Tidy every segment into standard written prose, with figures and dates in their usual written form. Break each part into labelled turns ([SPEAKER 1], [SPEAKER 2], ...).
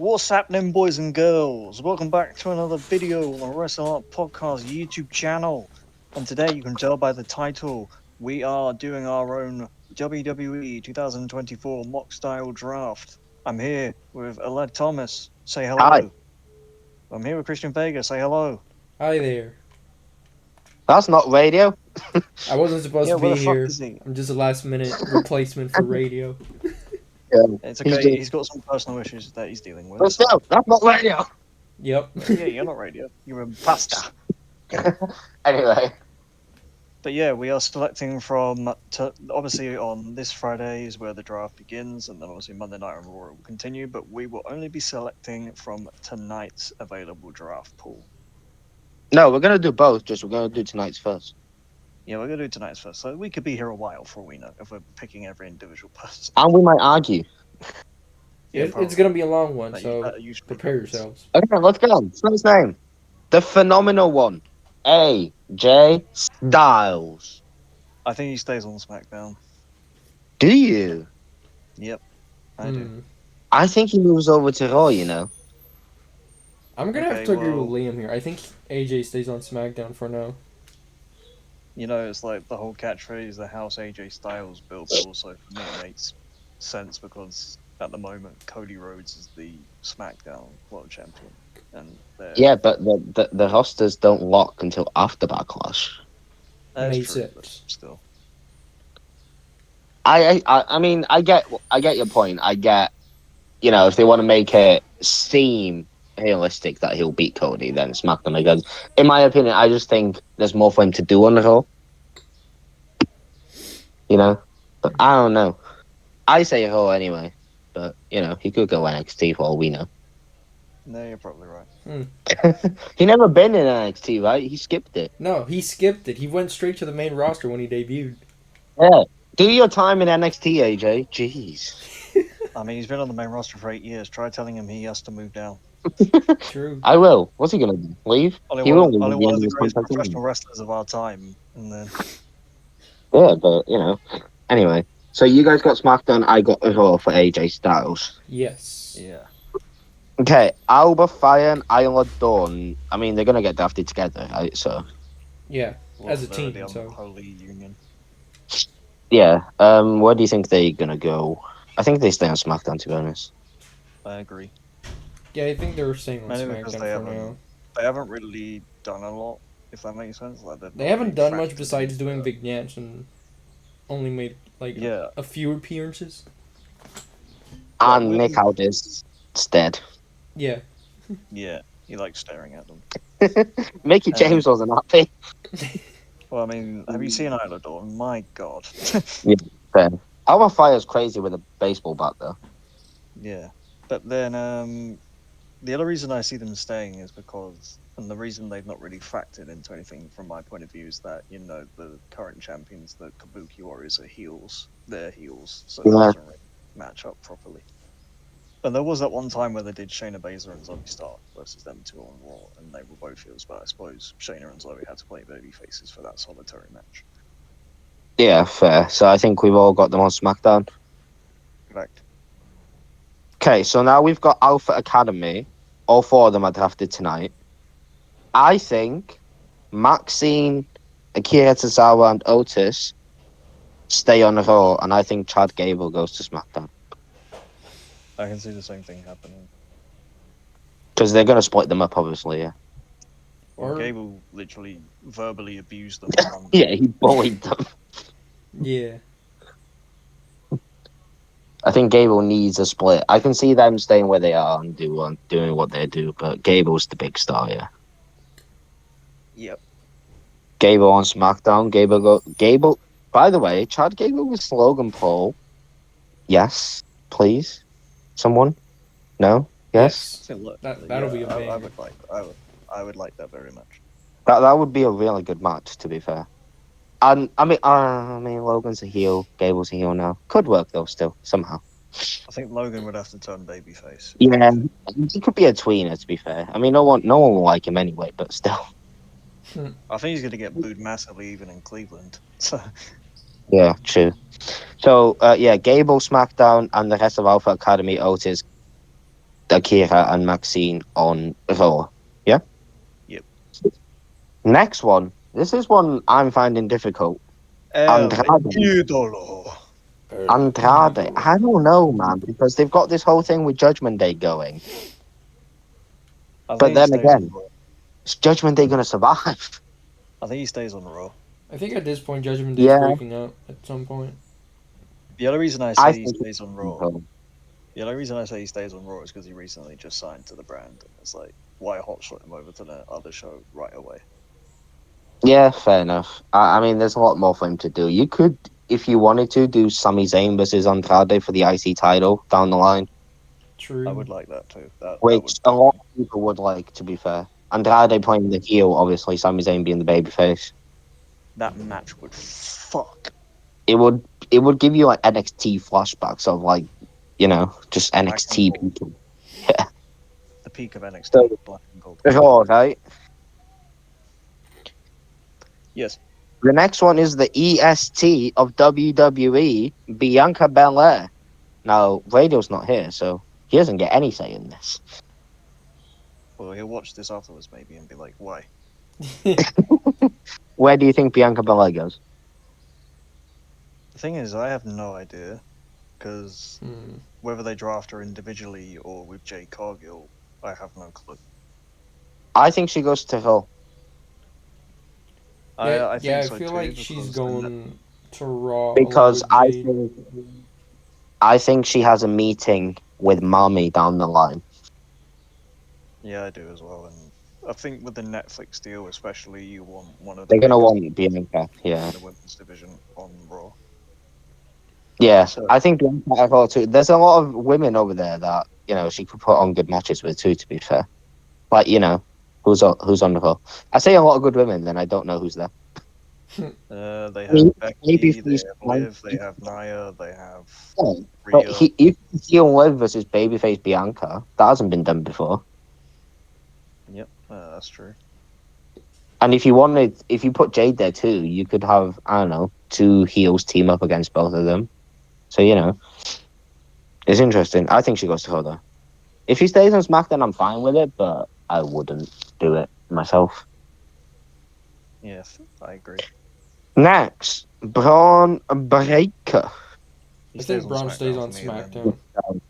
[SPEAKER 1] What's happening, boys and girls? Welcome back to another video on the Wrestle Arc Podcast YouTube channel. And today, you can tell by the title, we are doing our own WWE 2024 mock style draft. I'm here with Aled Thomas. Say hello.
[SPEAKER 2] Hi.
[SPEAKER 1] I'm here with Christian Vega. Say hello.
[SPEAKER 3] Hi there.
[SPEAKER 2] That's not radio.
[SPEAKER 3] I wasn't supposed
[SPEAKER 1] Yeah,
[SPEAKER 3] to
[SPEAKER 1] where
[SPEAKER 3] be
[SPEAKER 1] the fuck
[SPEAKER 3] here.
[SPEAKER 1] is he?
[SPEAKER 3] I'm just a last minute replacement for radio.
[SPEAKER 1] It's okay. He's got some personal issues that he's dealing with.
[SPEAKER 2] But still, that's not radio.
[SPEAKER 3] Yep.
[SPEAKER 1] Yeah, you're not radio. You're a pastor.
[SPEAKER 2] Anyway.
[SPEAKER 1] But yeah, we are selecting from, obviously on this Friday is where the draft begins, and then obviously Monday Night Raw will continue, but we will only be selecting from tonight's available draft pool.
[SPEAKER 2] No, we're going to do both, just we're going to do tonight's first.
[SPEAKER 1] Yeah, we're going to do tonight's first, so we could be here a while for all we know, if we're picking every individual person.
[SPEAKER 2] And we might argue.
[SPEAKER 1] Yeah,
[SPEAKER 3] It's going to be a long one,
[SPEAKER 1] That
[SPEAKER 3] so
[SPEAKER 1] usually
[SPEAKER 3] prepare
[SPEAKER 1] happens.
[SPEAKER 3] yourselves.
[SPEAKER 2] Okay, let's go. First name. The phenomenal one. AJ Styles.
[SPEAKER 1] I think he stays on SmackDown.
[SPEAKER 2] Do you?
[SPEAKER 1] Yep, I do.
[SPEAKER 2] I think he moves over to Raw, you know.
[SPEAKER 3] I'm going to have to
[SPEAKER 1] Okay,
[SPEAKER 3] agree
[SPEAKER 1] well-
[SPEAKER 3] with Liam here. I think AJ stays on SmackDown for now.
[SPEAKER 1] You know, it's like the whole catchphrase, the house AJ Styles built, but also for me it makes sense because at the moment Cody Rhodes is the SmackDown World Champion, and
[SPEAKER 2] Yeah, but the rosters don't lock until after Backlash.
[SPEAKER 1] that's
[SPEAKER 3] Makes
[SPEAKER 1] true,
[SPEAKER 3] it.
[SPEAKER 1] but still.
[SPEAKER 2] I mean, I get your point. I get, you know, if they want to make it seem realistic that he'll beat Cody, then SmackDown. Because, in my opinion, I just think there's more for him to do on the Raw. You know, but I don't know. I say Raw anyway, but you know, he could go NXT for all we know.
[SPEAKER 1] No, you're probably right.
[SPEAKER 2] He never been in NXT, right? He skipped it.
[SPEAKER 3] No, he skipped it. He went straight to the main roster when he debuted.
[SPEAKER 2] Yeah. Do your time in NXT, AJ. Jeez.
[SPEAKER 1] I mean, he's been on the main roster for 8 years. Try telling him he has to move down.
[SPEAKER 3] True.
[SPEAKER 2] I will. What's he gonna do? Leave?
[SPEAKER 1] Only
[SPEAKER 2] He
[SPEAKER 1] one,
[SPEAKER 2] won't leave
[SPEAKER 1] only
[SPEAKER 2] at the
[SPEAKER 1] one
[SPEAKER 2] end
[SPEAKER 1] of the
[SPEAKER 2] his
[SPEAKER 1] greatest
[SPEAKER 2] contract
[SPEAKER 1] professional
[SPEAKER 2] anyway.
[SPEAKER 1] wrestlers of our time. And then,
[SPEAKER 2] Yeah, but you know. Anyway, so you guys got SmackDown. I got Raw for AJ Styles.
[SPEAKER 3] Yes.
[SPEAKER 1] yeah.
[SPEAKER 2] Okay, Alba Fire and Isla Dawn. I mean, they're gonna get drafted together, right? So
[SPEAKER 3] Yeah. As a
[SPEAKER 1] they're
[SPEAKER 3] team,
[SPEAKER 1] the
[SPEAKER 3] so-
[SPEAKER 1] unholy union.
[SPEAKER 2] yeah. Where do you think they're gonna go? I think they stay on SmackDown, to be honest.
[SPEAKER 1] I agree.
[SPEAKER 3] Yeah, I think they're staying on
[SPEAKER 1] Mainly because
[SPEAKER 3] SmackDown
[SPEAKER 1] they
[SPEAKER 3] for now.
[SPEAKER 1] haven't, they haven't really done a lot, if that makes sense. Like
[SPEAKER 3] They haven't done much
[SPEAKER 1] factored
[SPEAKER 3] besides
[SPEAKER 1] into
[SPEAKER 3] doing
[SPEAKER 1] the-
[SPEAKER 3] vignettes and only made like
[SPEAKER 1] Yeah.
[SPEAKER 3] a few appearances.
[SPEAKER 2] And
[SPEAKER 1] we-
[SPEAKER 2] Nick Aldis is dead.
[SPEAKER 3] Yeah.
[SPEAKER 1] Yeah, he likes staring at them.
[SPEAKER 2] Mickey James wasn't happy.
[SPEAKER 1] Well, I mean, have you seen Isla Dawn? My God.
[SPEAKER 2] Fair. Alba Fire's crazy with a baseball bat, though.
[SPEAKER 1] Yeah, but then the other reason I see them staying is because, and the reason they've not really factored into anything from my point of view is that, you know, the current champions, the Kabuki Warriors, are heels. They're heels, so it
[SPEAKER 2] Yeah.
[SPEAKER 1] doesn't really match up properly. And there was that one time where they did Shayna Baszler and Zoe Stark versus them two on Raw, and they were both heels, but I suppose Shayna and Zoe had to play baby faces for that solitary match.
[SPEAKER 2] Yeah, fair. So I think we've all got them on SmackDown.
[SPEAKER 1] Correct.
[SPEAKER 2] Okay, so now we've got Alpha Academy. All four of them are drafted tonight. I think Maxine, Akira Tozawa, and Otis stay on the Raw, and I think Chad Gable goes to SmackDown.
[SPEAKER 1] I can see the same thing happening.
[SPEAKER 2] Because they're going to split them up, obviously, yeah.
[SPEAKER 1] Or
[SPEAKER 3] Or-
[SPEAKER 1] Gable literally verbally abused them. on-
[SPEAKER 2] Yeah, he bullied them.
[SPEAKER 3] Yeah.
[SPEAKER 2] I think Gable needs a split. I can see them staying where they are and doing what they do, but Gable's the big star, yeah.
[SPEAKER 1] Yep.
[SPEAKER 2] Gable on SmackDown. Gable. By the way, Chad Gable with Logan Paul. Yes, please. Someone? No? Yes.
[SPEAKER 1] So look,
[SPEAKER 3] That'll be a
[SPEAKER 1] I
[SPEAKER 3] banger.
[SPEAKER 1] would like. I would like that very much.
[SPEAKER 2] That would be a really good match, to be fair. And I mean, Logan's a heel. Gable's a heel now. Could work though, still somehow.
[SPEAKER 1] I think Logan would have to turn babyface.
[SPEAKER 2] Yeah, he could be a tweener, to be fair. I mean, no one will like him anyway, but still.
[SPEAKER 1] I think he's going to get booed massively even in Cleveland. So
[SPEAKER 2] Yeah, true. So, yeah, Gable, SmackDown, and the rest of Alpha Academy, Otis, Akira and Maxine on Raw. Yeah?
[SPEAKER 1] Yep.
[SPEAKER 2] Next one. This is one I'm finding difficult.
[SPEAKER 1] El
[SPEAKER 2] Andrade.
[SPEAKER 1] Idolo.
[SPEAKER 2] Andrade. I don't know, man, because they've got this whole thing with Judgment Day going.
[SPEAKER 1] I
[SPEAKER 2] But
[SPEAKER 1] think he
[SPEAKER 2] then
[SPEAKER 1] stays
[SPEAKER 2] again,
[SPEAKER 1] on Raw.
[SPEAKER 2] is Judgment Day going to survive?
[SPEAKER 1] I think he stays on Raw.
[SPEAKER 3] I think at this point, Judgment Day's
[SPEAKER 2] Yeah.
[SPEAKER 3] breaking out at some point.
[SPEAKER 1] The only reason I
[SPEAKER 2] I
[SPEAKER 1] say he
[SPEAKER 2] think
[SPEAKER 1] stays on Raw. The only reason I say he stays on Raw is because he recently just signed to the brand, and it's like, why hotshot him over to the other show right away?
[SPEAKER 2] Yeah, fair enough. I mean, there's a lot more for him to do. You could, if you wanted to, do Sami Zayn versus Andrade for the IC title down the line,
[SPEAKER 3] True.
[SPEAKER 1] I would like that too. That
[SPEAKER 2] which
[SPEAKER 1] would
[SPEAKER 2] a lot of people would like, to be fair. Andrade playing the heel, obviously, Sami Zayn being the babyface.
[SPEAKER 1] that match would fuck.
[SPEAKER 2] It would give you like NXT flashbacks of like, just NXT
[SPEAKER 1] Black and
[SPEAKER 2] people.
[SPEAKER 1] The peak of NXT,
[SPEAKER 2] So-
[SPEAKER 1] black and gold.
[SPEAKER 2] Sure, right?
[SPEAKER 1] Yes.
[SPEAKER 2] The next one is the EST of WWE, Bianca Belair. Now, Radio's not here, so he doesn't get any say in this.
[SPEAKER 1] Well, he'll watch this afterwards maybe and be like, why?
[SPEAKER 2] Where do you think Bianca Belair goes?
[SPEAKER 1] The thing is, I have no idea, because
[SPEAKER 3] Hmm.
[SPEAKER 1] whether they draft her individually or with Jay Cargill, I have no clue.
[SPEAKER 2] I think she goes to Hill.
[SPEAKER 1] I think
[SPEAKER 3] I
[SPEAKER 1] so
[SPEAKER 3] feel
[SPEAKER 1] too,
[SPEAKER 3] like she's
[SPEAKER 1] because
[SPEAKER 3] going to Raw
[SPEAKER 2] Because
[SPEAKER 3] along with Jade.
[SPEAKER 2] I think she has a meeting with Mommy down the line.
[SPEAKER 1] Yeah, I do as well, and I think with the Netflix deal, especially, you want one of the
[SPEAKER 2] They're gonna
[SPEAKER 1] biggest
[SPEAKER 2] want Bianca, yeah.
[SPEAKER 1] in the women's division on Raw.
[SPEAKER 2] Yeah,
[SPEAKER 1] So-
[SPEAKER 2] I think Bianca as well too. There's a lot of women over there that, she could put on good matches with too, to be fair. Like, who's on the Hill. I say a lot of good women, then I don't know who's there.
[SPEAKER 1] They
[SPEAKER 2] I mean,
[SPEAKER 1] have Becky,
[SPEAKER 2] maybe
[SPEAKER 1] they
[SPEAKER 2] if
[SPEAKER 1] have
[SPEAKER 2] we-
[SPEAKER 1] Liv, they have Nia, they have
[SPEAKER 2] But
[SPEAKER 1] Rhea.
[SPEAKER 2] you can see on Liv versus babyface Bianca. That hasn't been done before.
[SPEAKER 1] Yep, that's true.
[SPEAKER 2] And if you put Jade there too, you could have, I don't know, two heels team up against both of them. So, it's interesting. I think she goes to her though. If she stays on SmackDown, I'm fine with it, but I wouldn't do it myself.
[SPEAKER 1] Yes, I agree.
[SPEAKER 2] Next, Braun Breaker.
[SPEAKER 1] He
[SPEAKER 3] I
[SPEAKER 1] stays
[SPEAKER 3] think
[SPEAKER 1] on
[SPEAKER 3] Braun stays
[SPEAKER 1] SmackDown
[SPEAKER 3] on
[SPEAKER 1] for me, and then-
[SPEAKER 3] SmackDown.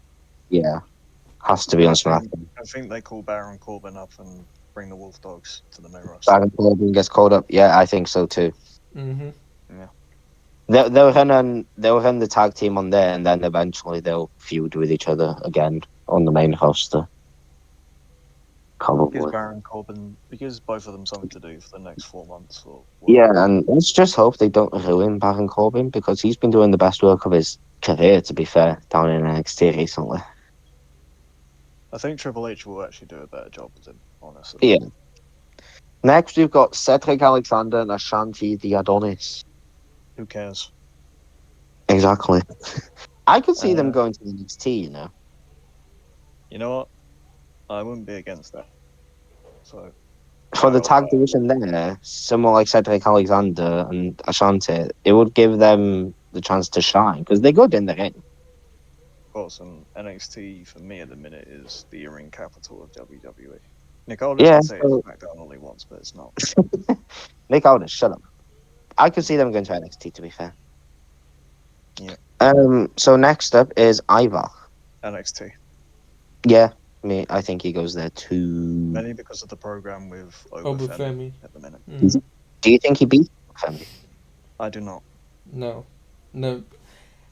[SPEAKER 2] Yeah, has to be on
[SPEAKER 1] I think-
[SPEAKER 2] SmackDown.
[SPEAKER 1] I think they call Baron Corbin up and bring the Wolf Dogs to the main roster.
[SPEAKER 2] Baron Corbin gets called up. Yeah, I think so too.
[SPEAKER 3] Mm-hmm.
[SPEAKER 2] They'll run the tag team on there, and then eventually they'll feud with each other again on the main roster. Probably.
[SPEAKER 1] Because both of them something to do for the next 4 months or
[SPEAKER 2] Yeah, and let's just hope they don't ruin Baron Corbin because he's been doing the best work of his career, to be fair, down in NXT recently.
[SPEAKER 1] I think Triple H will actually do a better job with him, honestly.
[SPEAKER 2] Yeah. Next, we've got Cedric Alexander and Ashanti the Adonis.
[SPEAKER 1] Who cares?
[SPEAKER 2] Exactly. I could see them
[SPEAKER 1] Uh,
[SPEAKER 2] going to NXT,
[SPEAKER 1] You know what? I wouldn't be against that. So
[SPEAKER 2] For the
[SPEAKER 1] I'll-
[SPEAKER 2] tag division there, someone like Cedric Alexander and Ashanti, it would give them the chance to shine because they're good in the ring.
[SPEAKER 1] Of course, and NXT for me at the minute is the in-ring capital of WWE. Nick Aldis
[SPEAKER 2] Yeah,
[SPEAKER 1] can say
[SPEAKER 2] so-
[SPEAKER 1] it's SmackDown only once, but it's not.
[SPEAKER 2] Nick Aldis, shut up. I could see them going to NXT, to be fair.
[SPEAKER 1] Yeah.
[SPEAKER 2] So next up is Ivar.
[SPEAKER 1] NXT.
[SPEAKER 2] Yeah, I think he goes there too.
[SPEAKER 1] Mainly because of the program with
[SPEAKER 3] Obafemi.
[SPEAKER 1] Obafemi at the minute.
[SPEAKER 3] Mhm.
[SPEAKER 2] Do you think he beats Femi?
[SPEAKER 1] I do not.
[SPEAKER 3] No.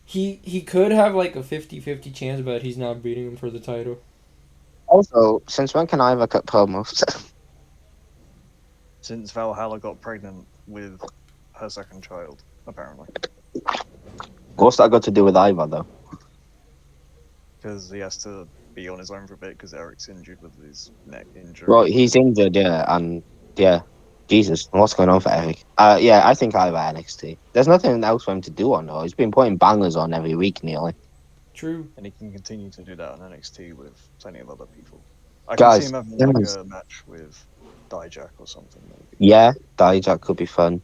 [SPEAKER 3] He could have like a 50-50 chance, but he's not beating him for the title.
[SPEAKER 2] Also, since when can Ivar cut promos?
[SPEAKER 1] Since Valhalla got pregnant with her second child, apparently.
[SPEAKER 2] What's that got to do with Ivar, though?
[SPEAKER 1] Because he has to be on his own for a bit because Eric's injured with his neck injury.
[SPEAKER 2] Well, he's injured, yeah, and yeah. Jesus, what's going on for Eric? Yeah, I think Ivar NXT. There's nothing else for him to do on though. He's been putting bangers on every week nearly.
[SPEAKER 3] True.
[SPEAKER 1] And he can continue to do that on NXT with plenty of other people. I
[SPEAKER 2] Guys,
[SPEAKER 1] can see him having like
[SPEAKER 2] yes.
[SPEAKER 1] a match with Dijak or something, maybe.
[SPEAKER 2] Yeah, Dijak could be fun.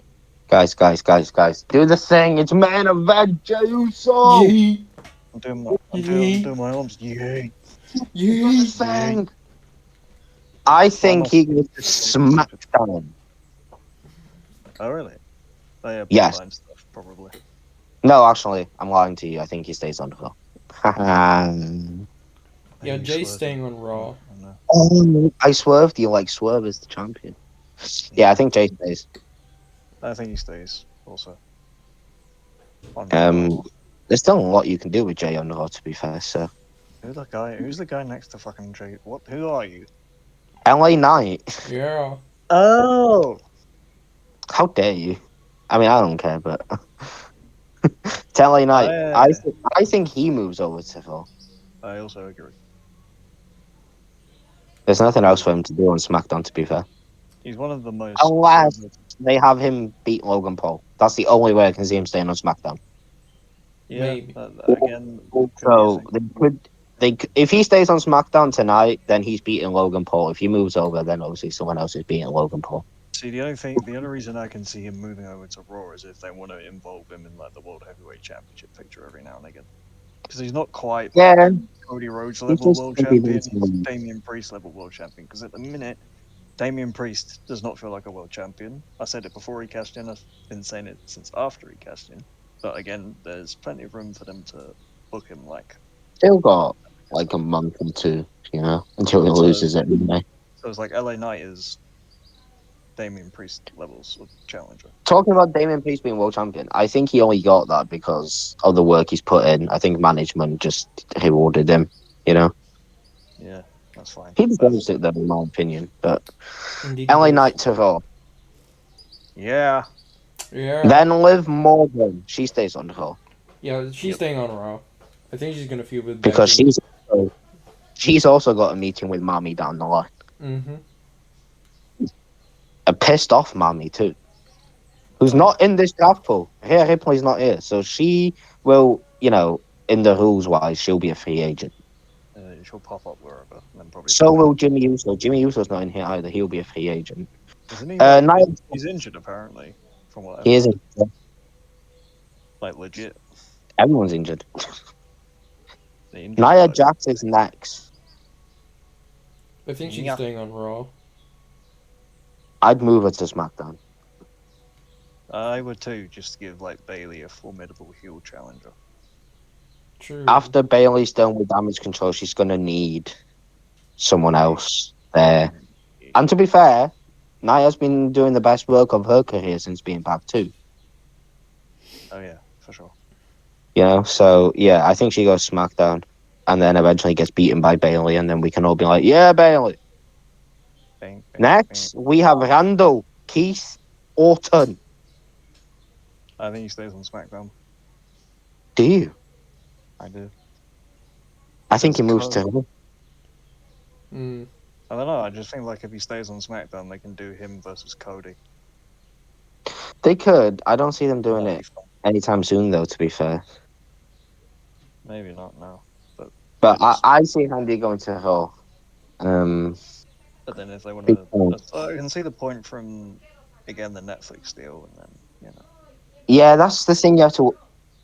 [SPEAKER 2] Guys, do the thing. It's main event, Jey Uso.
[SPEAKER 3] Yeet.
[SPEAKER 1] I'm doing my arms. Yay!
[SPEAKER 3] Yeah.
[SPEAKER 2] I
[SPEAKER 1] Why
[SPEAKER 2] think
[SPEAKER 1] must
[SPEAKER 2] he goes to SmackDown.
[SPEAKER 1] Oh really? Oh yeah,
[SPEAKER 2] Yes.
[SPEAKER 1] Bloodline stuff probably.
[SPEAKER 2] No, actually, I'm lying to you. I think he stays on Raw.
[SPEAKER 3] Yeah,
[SPEAKER 1] Maybe
[SPEAKER 3] Jay's
[SPEAKER 1] Swerve.
[SPEAKER 3] staying on Raw.
[SPEAKER 1] I don't know.
[SPEAKER 2] Oh, I swerved. You like Swerve as the champion? Yeah, I think Jay stays.
[SPEAKER 1] I think he stays also. On
[SPEAKER 2] Um,
[SPEAKER 1] Raw.
[SPEAKER 2] there's still a lot you can do with Jay on Raw, to be fair. So
[SPEAKER 1] Who's the guy next to fucking Jay? What? Who are you?
[SPEAKER 2] LA Knight.
[SPEAKER 3] Yeah.
[SPEAKER 1] Oh,
[SPEAKER 2] How dare you? I mean, I don't care, but it's LA Knight. I think he moves over to Raw.
[SPEAKER 1] I also agree.
[SPEAKER 2] There's nothing else for him to do on SmackDown, to be fair.
[SPEAKER 1] He's one of the most.
[SPEAKER 2] Unless they have him beat Logan Paul. That's the only way I can see him staying on SmackDown.
[SPEAKER 1] Yeah.
[SPEAKER 3] Maybe.
[SPEAKER 1] Again, could be a
[SPEAKER 2] So
[SPEAKER 1] thing.
[SPEAKER 2] if he stays on SmackDown tonight, then he's beating Logan Paul. If he moves over, then obviously someone else is beating Logan Paul.
[SPEAKER 1] See, the only reason I can see him moving over to Raw is if they want to involve him in like the World Heavyweight Championship picture every now and again. Because he's not quite
[SPEAKER 2] Yeah,
[SPEAKER 1] Cody Rhodes
[SPEAKER 2] he's
[SPEAKER 1] level
[SPEAKER 2] just
[SPEAKER 1] world
[SPEAKER 2] gonna be
[SPEAKER 1] champion.
[SPEAKER 2] losing
[SPEAKER 1] He's
[SPEAKER 2] them.
[SPEAKER 1] Damian Priest level world champion. Because at the minute, Damian Priest does not feel like a world champion. I said it before he cashed in. I've been saying it since after he cashed in. But again, there's plenty of room for them to book him like.
[SPEAKER 2] Still got like a month or two, until he loses it. Anyway.
[SPEAKER 1] So it's like LA Knight is Damian Priest levels of challenger.
[SPEAKER 2] Talking about Damian Priest being world champion, I think he only got that because of the work he's put in. I think management just rewarded him.
[SPEAKER 1] Yeah, that's fine.
[SPEAKER 2] He deserves it, though, in my opinion. But
[SPEAKER 3] Indeed.
[SPEAKER 2] LA Knight to Raw.
[SPEAKER 1] Yeah.
[SPEAKER 3] Yeah.
[SPEAKER 2] Then Liv Morgan. She stays on Raw.
[SPEAKER 3] Yeah, she's staying on Raw. I think she's gonna feud with
[SPEAKER 2] Because
[SPEAKER 3] Becky.
[SPEAKER 2] she's also got a meeting with Mommy down the line.
[SPEAKER 3] Mm-hmm.
[SPEAKER 2] A pissed off Mommy, too. Who's not in this draft pool. Rhea Ripley's not here. So she will, in the rules wise, she'll be a free agent.
[SPEAKER 1] She'll pop up wherever. And then probably
[SPEAKER 2] So will Jimmy Uso. Jimmy Uso's not in here either. He'll be a free agent.
[SPEAKER 1] Isn't he? He's injured apparently. From what I've
[SPEAKER 2] He
[SPEAKER 1] heard.
[SPEAKER 2] isn't.
[SPEAKER 1] Like legit.
[SPEAKER 2] Everyone's injured.
[SPEAKER 1] The injured
[SPEAKER 2] Nia
[SPEAKER 1] guys.
[SPEAKER 2] Jax is next.
[SPEAKER 3] I think she's
[SPEAKER 1] Yeah.
[SPEAKER 3] staying on Raw.
[SPEAKER 2] I'd move her to SmackDown.
[SPEAKER 1] I would too, just to give like Bailey a formidable heel challenger.
[SPEAKER 3] True.
[SPEAKER 2] After Bailey's done with damage control, she's going to need someone else there. And to be fair, Nia's been doing the best work of her career since being back too.
[SPEAKER 1] Oh yeah, for sure.
[SPEAKER 2] So yeah, I think she goes SmackDown, and then eventually gets beaten by Bailey, and then we can all be like, "Yeah, Bailey."
[SPEAKER 1] Bang, bang,
[SPEAKER 2] Next, we have Randall Keith Orton.
[SPEAKER 1] I think he stays on SmackDown.
[SPEAKER 2] Do you?
[SPEAKER 1] I do.
[SPEAKER 2] I think he
[SPEAKER 1] Because
[SPEAKER 2] moves to Raw.
[SPEAKER 3] Mm.
[SPEAKER 1] I don't know. I just think like if he stays on SmackDown, they can do him versus Cody.
[SPEAKER 2] They could. I don't see them doing
[SPEAKER 1] That'd
[SPEAKER 2] it
[SPEAKER 1] be fun.
[SPEAKER 2] anytime soon, though. To be fair,
[SPEAKER 1] Maybe not now,
[SPEAKER 2] but I see Randy going to Raw.
[SPEAKER 1] but then if they want
[SPEAKER 2] Big
[SPEAKER 1] to,
[SPEAKER 2] point.
[SPEAKER 1] I can see the point from again the Netflix deal, and then
[SPEAKER 2] Yeah, that's the thing you have to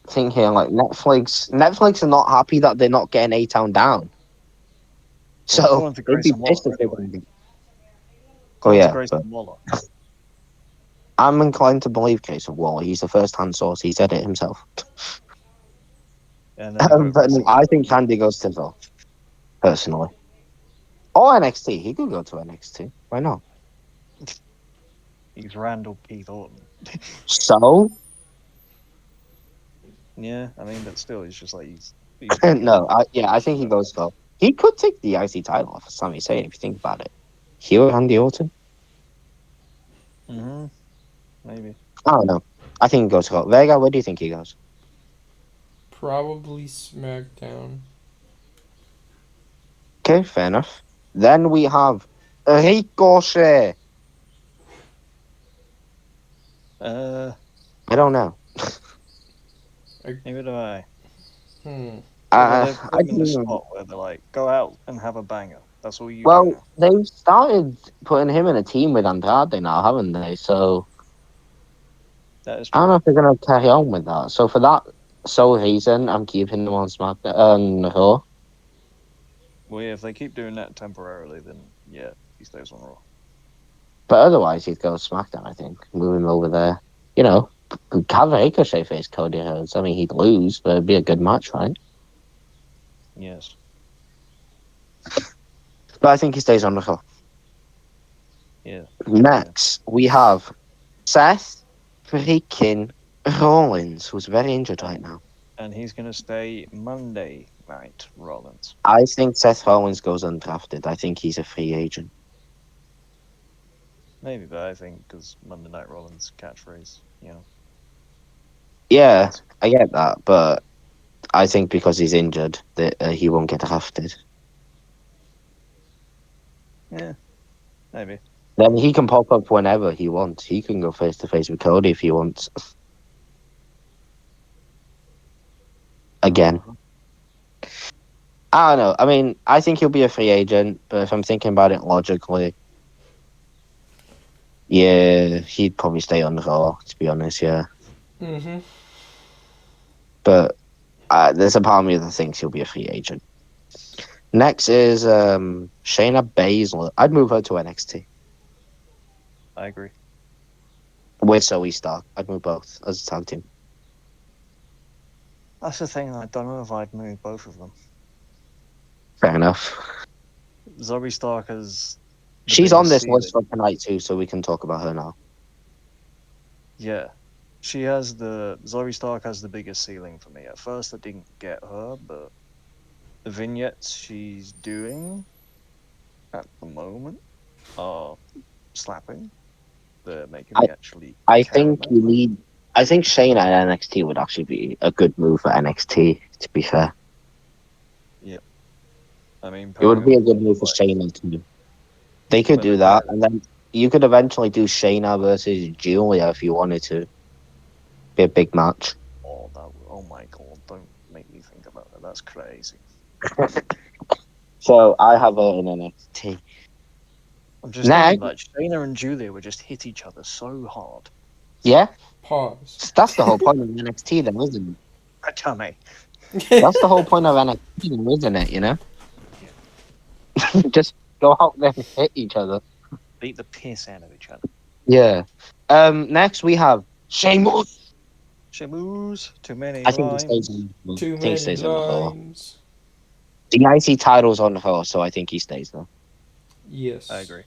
[SPEAKER 2] think here. Like Netflix are not happy that they're not getting A-Town down.
[SPEAKER 1] Well,
[SPEAKER 2] So
[SPEAKER 1] according to
[SPEAKER 2] they'd be
[SPEAKER 1] Grayson
[SPEAKER 2] pissed
[SPEAKER 1] Waller,
[SPEAKER 2] if they
[SPEAKER 1] anyway.
[SPEAKER 2] wouldn't. Oh
[SPEAKER 1] According to
[SPEAKER 2] yeah,
[SPEAKER 1] Grayson
[SPEAKER 2] but
[SPEAKER 1] Waller.
[SPEAKER 2] I'm inclined to believe Grayson Waller. He's the first-hand source. He said it himself.
[SPEAKER 1] And then quote
[SPEAKER 2] But no,
[SPEAKER 1] Grayson
[SPEAKER 2] I think
[SPEAKER 1] Waller.
[SPEAKER 2] Randy goes to Raw, personally. Or NXT. He could go to NXT. Why not?
[SPEAKER 1] He's Randall Keith Orton.
[SPEAKER 2] So
[SPEAKER 1] Yeah, I mean, but still, he's just like he's
[SPEAKER 2] no, I think he goes Raw. He could take the IC title off of Sami Zayn if you think about it. Heel Randy Orton.
[SPEAKER 1] Maybe.
[SPEAKER 2] I don't know. I think he goes Raw. Vega, where do you think he goes?
[SPEAKER 3] Probably SmackDown.
[SPEAKER 2] Okay, fair enough. Then we have Ricochet.
[SPEAKER 1] Uh,
[SPEAKER 2] I don't know.
[SPEAKER 1] Neither do I.
[SPEAKER 2] I
[SPEAKER 1] They've put him in a
[SPEAKER 2] think-
[SPEAKER 1] spot where they're like, go out and have a banger. That's all you do
[SPEAKER 2] well,
[SPEAKER 1] now.
[SPEAKER 2] they've started putting him in a team with Andrade now, haven't they? So
[SPEAKER 1] That is
[SPEAKER 2] I don't
[SPEAKER 1] true.
[SPEAKER 2] know if they're going to carry on with that. So for that, sole reason I'm keeping him on SmackDown on Raw.
[SPEAKER 1] Well, yeah, if they keep doing that temporarily, then yeah, he stays on Raw.
[SPEAKER 2] But otherwise, he'd go SmackDown, I think. Move him over there. You know, have Ricochet face Cody Rhodes. I mean, he'd lose, but it'd be a good match, right?
[SPEAKER 1] Yes.
[SPEAKER 2] But I think he stays on the Raw.
[SPEAKER 1] Yeah.
[SPEAKER 2] Next, we have Seth freaking Rollins, who's very injured right now.
[SPEAKER 1] And he's going to stay Monday night, Rollins.
[SPEAKER 2] I think Seth Rollins goes undrafted. I think he's a free agent.
[SPEAKER 1] Maybe, but I think because Monday Night Rollins catchphrase, you know.
[SPEAKER 2] Yeah, I get that, but I think because he's injured, that he won't get drafted.
[SPEAKER 1] Yeah, maybe.
[SPEAKER 2] Then he can pop up whenever he wants. He can go face to face with Cody if he wants. Again. I don't know. I mean, I think he'll be a free agent, but if I'm thinking about it logically, yeah, he'd probably stay on the Raw, to be honest, yeah.
[SPEAKER 3] Mm-hmm.
[SPEAKER 2] But there's a part of me that thinks he'll be a free agent. Next is Shayna Baszler. I'd move her to NXT.
[SPEAKER 1] I agree.
[SPEAKER 2] With Zoe Stark. I'd move both as a tag team.
[SPEAKER 1] That's the thing. I don't know if I'd move both of them.
[SPEAKER 2] Fair enough.
[SPEAKER 1] Zoe Stark has.
[SPEAKER 2] She's on this list for tonight too, so we can talk about her now.
[SPEAKER 1] Yeah. She has Zoe Stark has the biggest ceiling for me. At first, I didn't get her, but the vignettes she's doing at the moment are slapping. They're making me actually.
[SPEAKER 2] I think Shayna at NXT would actually be a good move for NXT. To be fair,
[SPEAKER 1] Yep. I mean,
[SPEAKER 2] it would be a good move for Shayna too. They could do that, and then you could eventually do Shayna versus Julia if you wanted to. Be a big match.
[SPEAKER 1] Oh my god! Don't make me think about that. That's crazy.
[SPEAKER 2] So I have her in NXT.
[SPEAKER 1] I'm just thinking like Shayna and Julia would just hit each other so hard.
[SPEAKER 2] Yeah.
[SPEAKER 3] Pause.
[SPEAKER 2] That's the whole point of NXT, then, isn't it?
[SPEAKER 1] A tummy.
[SPEAKER 2] That's the whole point of NXT, isn't it? You know. Just go out there and hit each other.
[SPEAKER 1] Beat the piss out of each other.
[SPEAKER 2] Yeah. Next we have Sheamus.
[SPEAKER 1] Sheamus. Too many
[SPEAKER 2] I think
[SPEAKER 1] lines.
[SPEAKER 2] he stays on.
[SPEAKER 3] Too many lines.
[SPEAKER 2] The IC title's on her, so I think he stays there.
[SPEAKER 3] Yes.
[SPEAKER 1] I agree.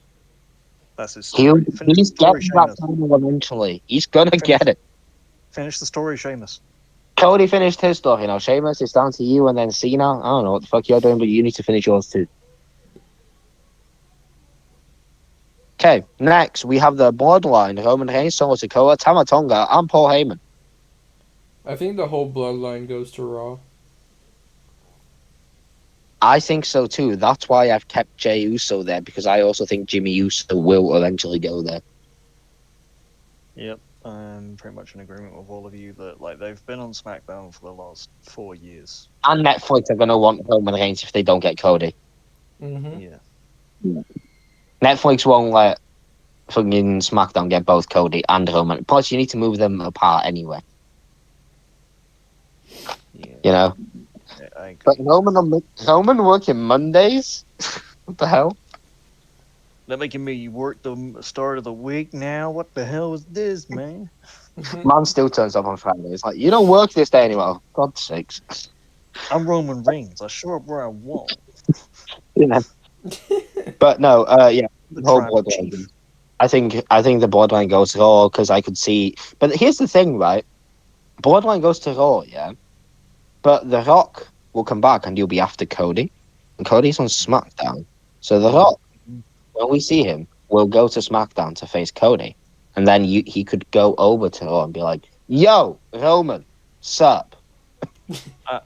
[SPEAKER 1] That's his story.
[SPEAKER 2] He's getting that title eventually. He's gonna get it.
[SPEAKER 1] Finish the story, Sheamus.
[SPEAKER 2] Cody finished his story. Now, Sheamus, it's down to you, and then Cena. I don't know what the fuck you're doing, but you need to finish yours too. Okay, next we have the Bloodline: Roman Reigns, Solo Sikoa, Tama Tonga, and Paul Heyman.
[SPEAKER 3] I think the whole Bloodline goes to Raw.
[SPEAKER 2] I think so too. That's why I've kept Jey Uso there, because I also think Jimmy Uso will eventually go there.
[SPEAKER 1] Yep, I'm pretty much in agreement with all of you that like they've been on SmackDown for the last 4 years.
[SPEAKER 2] And Netflix are gonna want Roman Reigns if they don't get Cody.
[SPEAKER 3] Mm-hmm.
[SPEAKER 1] Yeah.
[SPEAKER 2] Netflix won't let fucking SmackDown get both Cody and Roman. Plus, you need to move them apart anyway.
[SPEAKER 1] Yeah.
[SPEAKER 2] You know.
[SPEAKER 1] Yeah, I agree.
[SPEAKER 2] But Roman working Mondays? What the hell?
[SPEAKER 1] They're making me work the start of the week now. What the hell is this, man?
[SPEAKER 2] Man still turns up on Friday. It's like, you don't work this day anymore. God's sakes.
[SPEAKER 1] I'm Roman Reigns. I show up where I want.
[SPEAKER 2] Yeah. But no, yeah.
[SPEAKER 1] The
[SPEAKER 2] whole
[SPEAKER 1] tribal
[SPEAKER 2] Bloodline.
[SPEAKER 1] chief.
[SPEAKER 2] I think the Bloodline goes to Raw because I could see. But here's the thing, right? Bloodline goes to Raw, yeah. But The Rock will come back and you'll be after Cody. And Cody's on SmackDown. So The Rock, when we see him, will go to SmackDown to face Cody. And then he could go over to Raw and be like, yo, Roman, sup?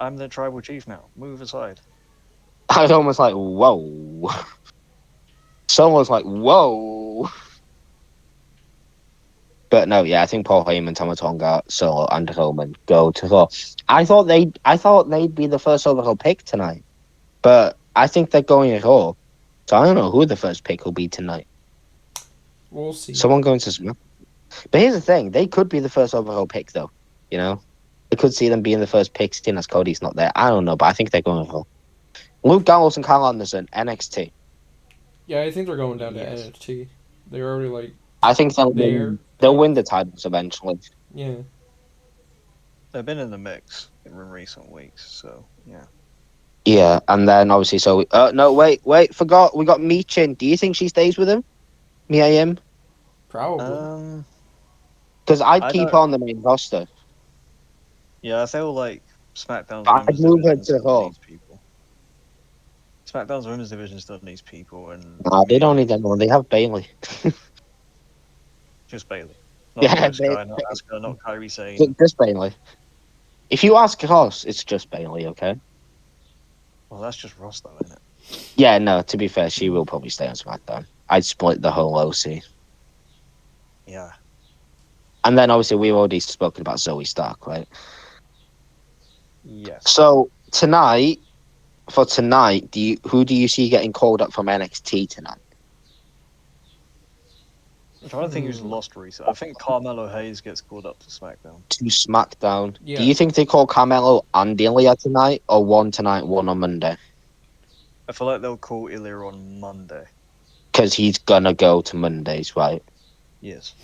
[SPEAKER 1] I'm the tribal chief now. Move aside.
[SPEAKER 2] I was almost like, whoa. Someone's like, whoa. But no, yeah, I think Paul Heyman, Tama Tonga, Solo, and Roman go to Raw. I thought they'd be the first overall pick tonight, but I think they're going to Raw. So I don't know who the first pick will be tonight.
[SPEAKER 3] We'll see.
[SPEAKER 2] Someone going to SmackDown. But here's the thing: they could be the first overall pick, though. You know, I could see them being the first pick, seeing as Cody's not there. I don't know, but I think they're going to Raw. Luke Gallows and Kyle Anderson, NXT.
[SPEAKER 3] Yeah, I think they're going down to
[SPEAKER 1] Yes.
[SPEAKER 3] NXT. They're already like
[SPEAKER 2] I think they'll
[SPEAKER 3] there.
[SPEAKER 2] win. They'll win the titles eventually.
[SPEAKER 3] Yeah.
[SPEAKER 1] They've been in the mix in recent weeks, so yeah.
[SPEAKER 2] Yeah, and then obviously, so no, wait, forgot we got Michin. Do you think she stays with him? Mia
[SPEAKER 3] Probably.
[SPEAKER 2] Because I'd
[SPEAKER 1] I
[SPEAKER 2] keep
[SPEAKER 1] don't.
[SPEAKER 2] her on the main roster.
[SPEAKER 1] Yeah, I feel like SmackDown's
[SPEAKER 2] I'd
[SPEAKER 1] women's
[SPEAKER 2] move her
[SPEAKER 1] division
[SPEAKER 2] to
[SPEAKER 1] still
[SPEAKER 2] Raw.
[SPEAKER 1] needs people. SmackDown's women's division still needs people, and
[SPEAKER 2] Nah, they don't
[SPEAKER 1] Mia
[SPEAKER 2] need anyone. They have Bailey.
[SPEAKER 1] just Bailey, not
[SPEAKER 2] Yeah,
[SPEAKER 1] Io Sky, not Asuka, not Kairi Sane.
[SPEAKER 2] just Bailey. If you ask us, it's just Bailey, okay?
[SPEAKER 1] Well, that's just Ross, though, isn't it?
[SPEAKER 2] Yeah, no, to be fair, she will probably stay on SmackDown. I'd split the whole OC.
[SPEAKER 1] Yeah.
[SPEAKER 2] And then obviously we've already spoken about Zoe Stark, right?
[SPEAKER 1] Yes.
[SPEAKER 2] So tonight, who do you see getting called up from NXT tonight?
[SPEAKER 1] I'm trying to think who's lost recently. I think Carmelo Hayes gets called up to SmackDown.
[SPEAKER 2] To SmackDown.
[SPEAKER 3] Yeah.
[SPEAKER 2] Do you think they call Carmelo and Ilya tonight, or one tonight, one on Monday?
[SPEAKER 1] I feel like they'll call Ilya on Monday.
[SPEAKER 2] Because he's gonna go to Mondays, right?
[SPEAKER 1] Yes.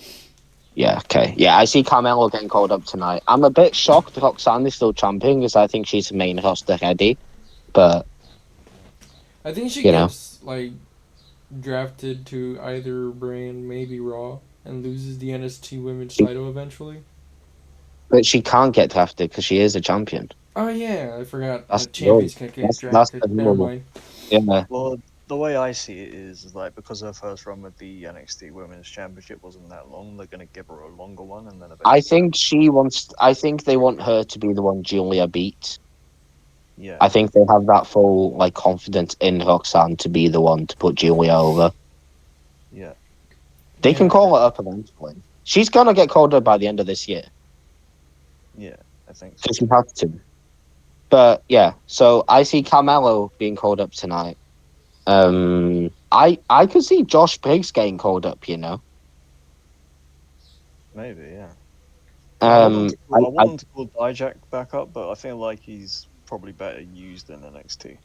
[SPEAKER 2] Yeah, okay. Yeah, I see Carmelo getting called up tonight. I'm a bit shocked Roxanne is still champion because I think she's the main roster ready. But,
[SPEAKER 3] I think she
[SPEAKER 2] you know.
[SPEAKER 3] gets like drafted to either brand, maybe Raw, and loses the NXT Women's title eventually.
[SPEAKER 2] But she can't get drafted because she is a champion.
[SPEAKER 3] Oh yeah, I forgot.
[SPEAKER 2] That's
[SPEAKER 3] The champions
[SPEAKER 2] the
[SPEAKER 3] can't get
[SPEAKER 2] That's
[SPEAKER 3] drafted.
[SPEAKER 2] the
[SPEAKER 3] Never
[SPEAKER 2] rule.
[SPEAKER 3] mind.
[SPEAKER 2] Yeah.
[SPEAKER 1] Well, the way I see it is like because her first run with the NXT Women's Championship wasn't that long, they're going to give her a longer one, and then
[SPEAKER 2] I
[SPEAKER 1] eventually.
[SPEAKER 2] think they want her to be the one Julia beats.
[SPEAKER 1] Yeah.
[SPEAKER 2] I think they have that full confidence in Roxanne to be the one to put Julia over.
[SPEAKER 1] Yeah.
[SPEAKER 2] They can call her up eventually. She's gonna get called up by the end of this year.
[SPEAKER 1] Yeah, I think so.
[SPEAKER 2] Because she has to. But yeah, so I see Carmelo being called up tonight. I could see Josh Briggs getting called up, you know.
[SPEAKER 1] Maybe, yeah.
[SPEAKER 2] I
[SPEAKER 1] I want them to call Dijak back up, but I feel like he's probably better used in NXT.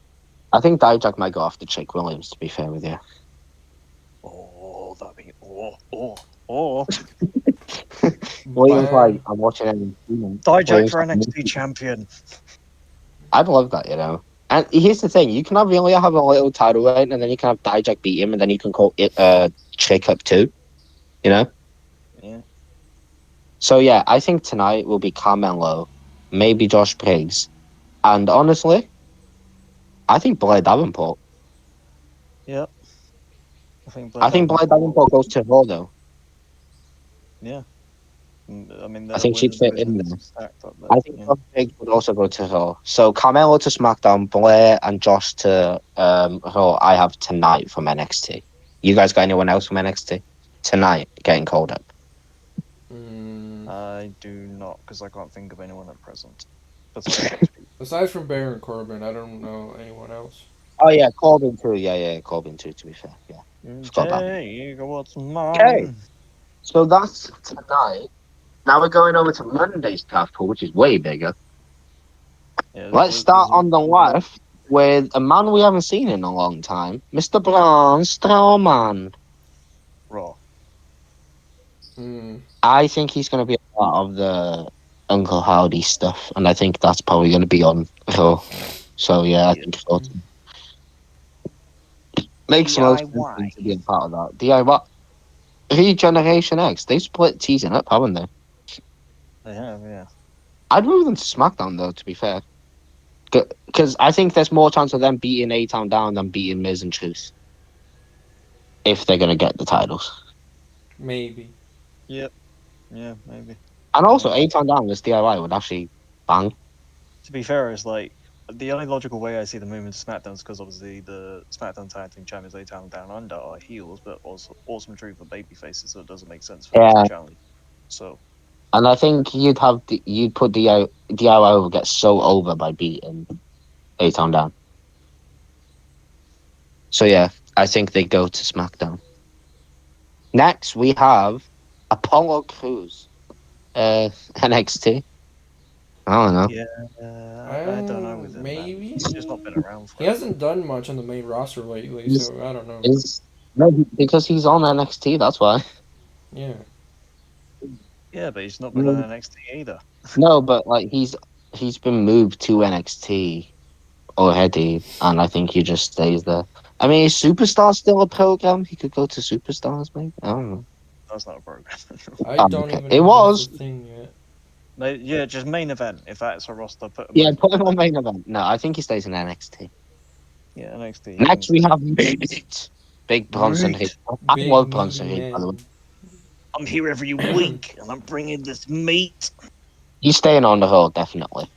[SPEAKER 2] I think Dijak might go after Chick Williams, to be fair with you.
[SPEAKER 1] Oh, that'd be
[SPEAKER 2] Williams, like, I'm watching him.
[SPEAKER 1] Dijak for NXT champion.
[SPEAKER 2] I'd love that, you know. And here's the thing: you can have Ilya have a little title reign, and then you can have Dijak beat him, and then you can call it Chick up too. You know.
[SPEAKER 1] Yeah.
[SPEAKER 2] So yeah, I think tonight will be Carmelo, maybe Josh Briggs, and honestly, I think Blair Davenport.
[SPEAKER 1] Yep.
[SPEAKER 2] I think Blair Davenport goes to Raw though.
[SPEAKER 1] Yeah. I mean,
[SPEAKER 2] I think she'd fit in there.
[SPEAKER 1] Stacked up there,
[SPEAKER 2] I think Josh Briggs would also go to Raw. So Carmelo to SmackDown, Blair and Josh to Raw. I have tonight from NXT. You guys got anyone else from NXT tonight getting called up?
[SPEAKER 1] I do not, because I can't think of anyone at present.
[SPEAKER 3] Aside from Baron Corbin, I don't know anyone else.
[SPEAKER 2] Oh yeah, Corbin too. Yeah, Corbin too. To be fair, yeah. Forgot about that. Okay, so that's tonight. Now we're going over to Monday's Trustful, which is way bigger.
[SPEAKER 1] Yeah,
[SPEAKER 2] Let's start on the left with a man we haven't seen in a long time, Mr. Braun Strowman.
[SPEAKER 1] Raw.
[SPEAKER 2] I think he's going to be a part of the Uncle Howdy stuff, and I think that's probably going to be on Raw. So yeah, I think so. Makes the most sense to be a part of that. DIY. Regeneration X. They split teasing up, haven't they?
[SPEAKER 1] They have, yeah.
[SPEAKER 2] I'd move them to SmackDown though. To be fair, because I think there's more chance of them beating A-Town Down than beating Miz and Truth. If they're going to get the titles.
[SPEAKER 3] Maybe.
[SPEAKER 1] Yep. Yeah, maybe.
[SPEAKER 2] And also, A-Town Down with DIY would actually bang.
[SPEAKER 1] To be fair, it's like the only logical way I see the movement to SmackDown is because obviously the SmackDown Tag Team Champions A-Town Down Under are heels, but also Awesome Truth for baby faces, so it doesn't make sense for them to challenge. So.
[SPEAKER 2] And I think you'd put DIY over, get so over by beating A-Town Down. So yeah, I think they go to SmackDown. Next, we have Apollo Crews, NXT. I don't know.
[SPEAKER 1] Yeah, I don't know with him, man.
[SPEAKER 3] Maybe
[SPEAKER 1] He's just not been around
[SPEAKER 3] he
[SPEAKER 1] forever.
[SPEAKER 3] hasn't done much on the main roster lately,
[SPEAKER 2] He's-
[SPEAKER 3] so I don't know.
[SPEAKER 2] No, because he's on NXT. That's why.
[SPEAKER 3] Yeah,
[SPEAKER 1] Yeah, but he's not been on NXT either.
[SPEAKER 2] No, but like he's been moved to NXT already, and I think he just stays there. I mean, is Superstar still a program? He could go to Superstars, maybe. I don't know.
[SPEAKER 1] That's not a program.
[SPEAKER 3] I
[SPEAKER 2] Oh,
[SPEAKER 3] don't
[SPEAKER 2] okay.
[SPEAKER 3] even
[SPEAKER 2] It
[SPEAKER 3] know if that's
[SPEAKER 2] was.
[SPEAKER 3] a thing yet.
[SPEAKER 1] Yeah, just main event. If that's a roster, put him
[SPEAKER 2] Yeah,
[SPEAKER 1] both
[SPEAKER 2] put him
[SPEAKER 1] on
[SPEAKER 2] on main event. No, I think he stays in NXT.
[SPEAKER 1] Yeah, NXT. He can
[SPEAKER 2] Next, we
[SPEAKER 1] stay.
[SPEAKER 2] have Meat. Big Bronson
[SPEAKER 1] Meat.
[SPEAKER 2] Reed. I
[SPEAKER 3] Big
[SPEAKER 2] love
[SPEAKER 3] meaty
[SPEAKER 2] Bronson Reed, by the way.
[SPEAKER 3] men.
[SPEAKER 1] I'm here every week, and I'm bringing this meat.
[SPEAKER 2] He's staying on the whole, definitely.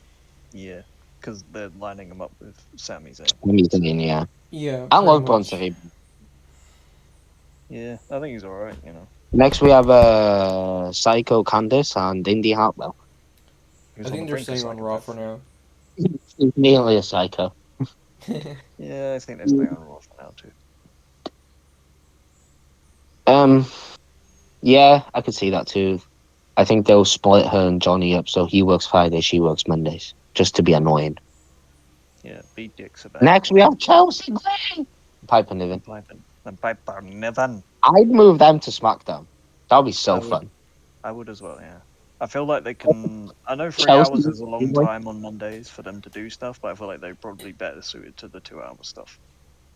[SPEAKER 1] Yeah, because they're lining him up with Sami Zayn.
[SPEAKER 2] He's thinking, yeah.
[SPEAKER 3] Yeah,
[SPEAKER 2] I
[SPEAKER 3] pretty
[SPEAKER 2] love
[SPEAKER 3] much.
[SPEAKER 2] Bronson Reed.
[SPEAKER 1] Yeah, I think he's all right. You know,
[SPEAKER 2] Next, we have Psycho Candice and Indy Hartwell.
[SPEAKER 1] Who's
[SPEAKER 3] I
[SPEAKER 1] on
[SPEAKER 3] think
[SPEAKER 1] the
[SPEAKER 3] they're
[SPEAKER 1] brink of
[SPEAKER 3] staying on Raw for
[SPEAKER 1] psychopath.
[SPEAKER 3] now.
[SPEAKER 2] He's nearly a psycho.
[SPEAKER 1] Yeah, I think they're staying on Raw for now too.
[SPEAKER 2] Yeah, I could see that too. I think they'll split her and Johnny up, so he works Fridays, she works Mondays, just to be annoying.
[SPEAKER 1] Yeah, beat dicks about.
[SPEAKER 2] Next, we have Chelsea Green. Piper Niven.
[SPEAKER 1] And Piper Niven.
[SPEAKER 2] I'd move them to SmackDown. That'd be so
[SPEAKER 1] I would.
[SPEAKER 2] fun.
[SPEAKER 1] I would as well. Yeah. I feel like they can. I know 3 hours
[SPEAKER 2] Chelsea
[SPEAKER 1] is a long time on Mondays for them to do stuff, but I feel like they're probably better suited to the 2 hour stuff.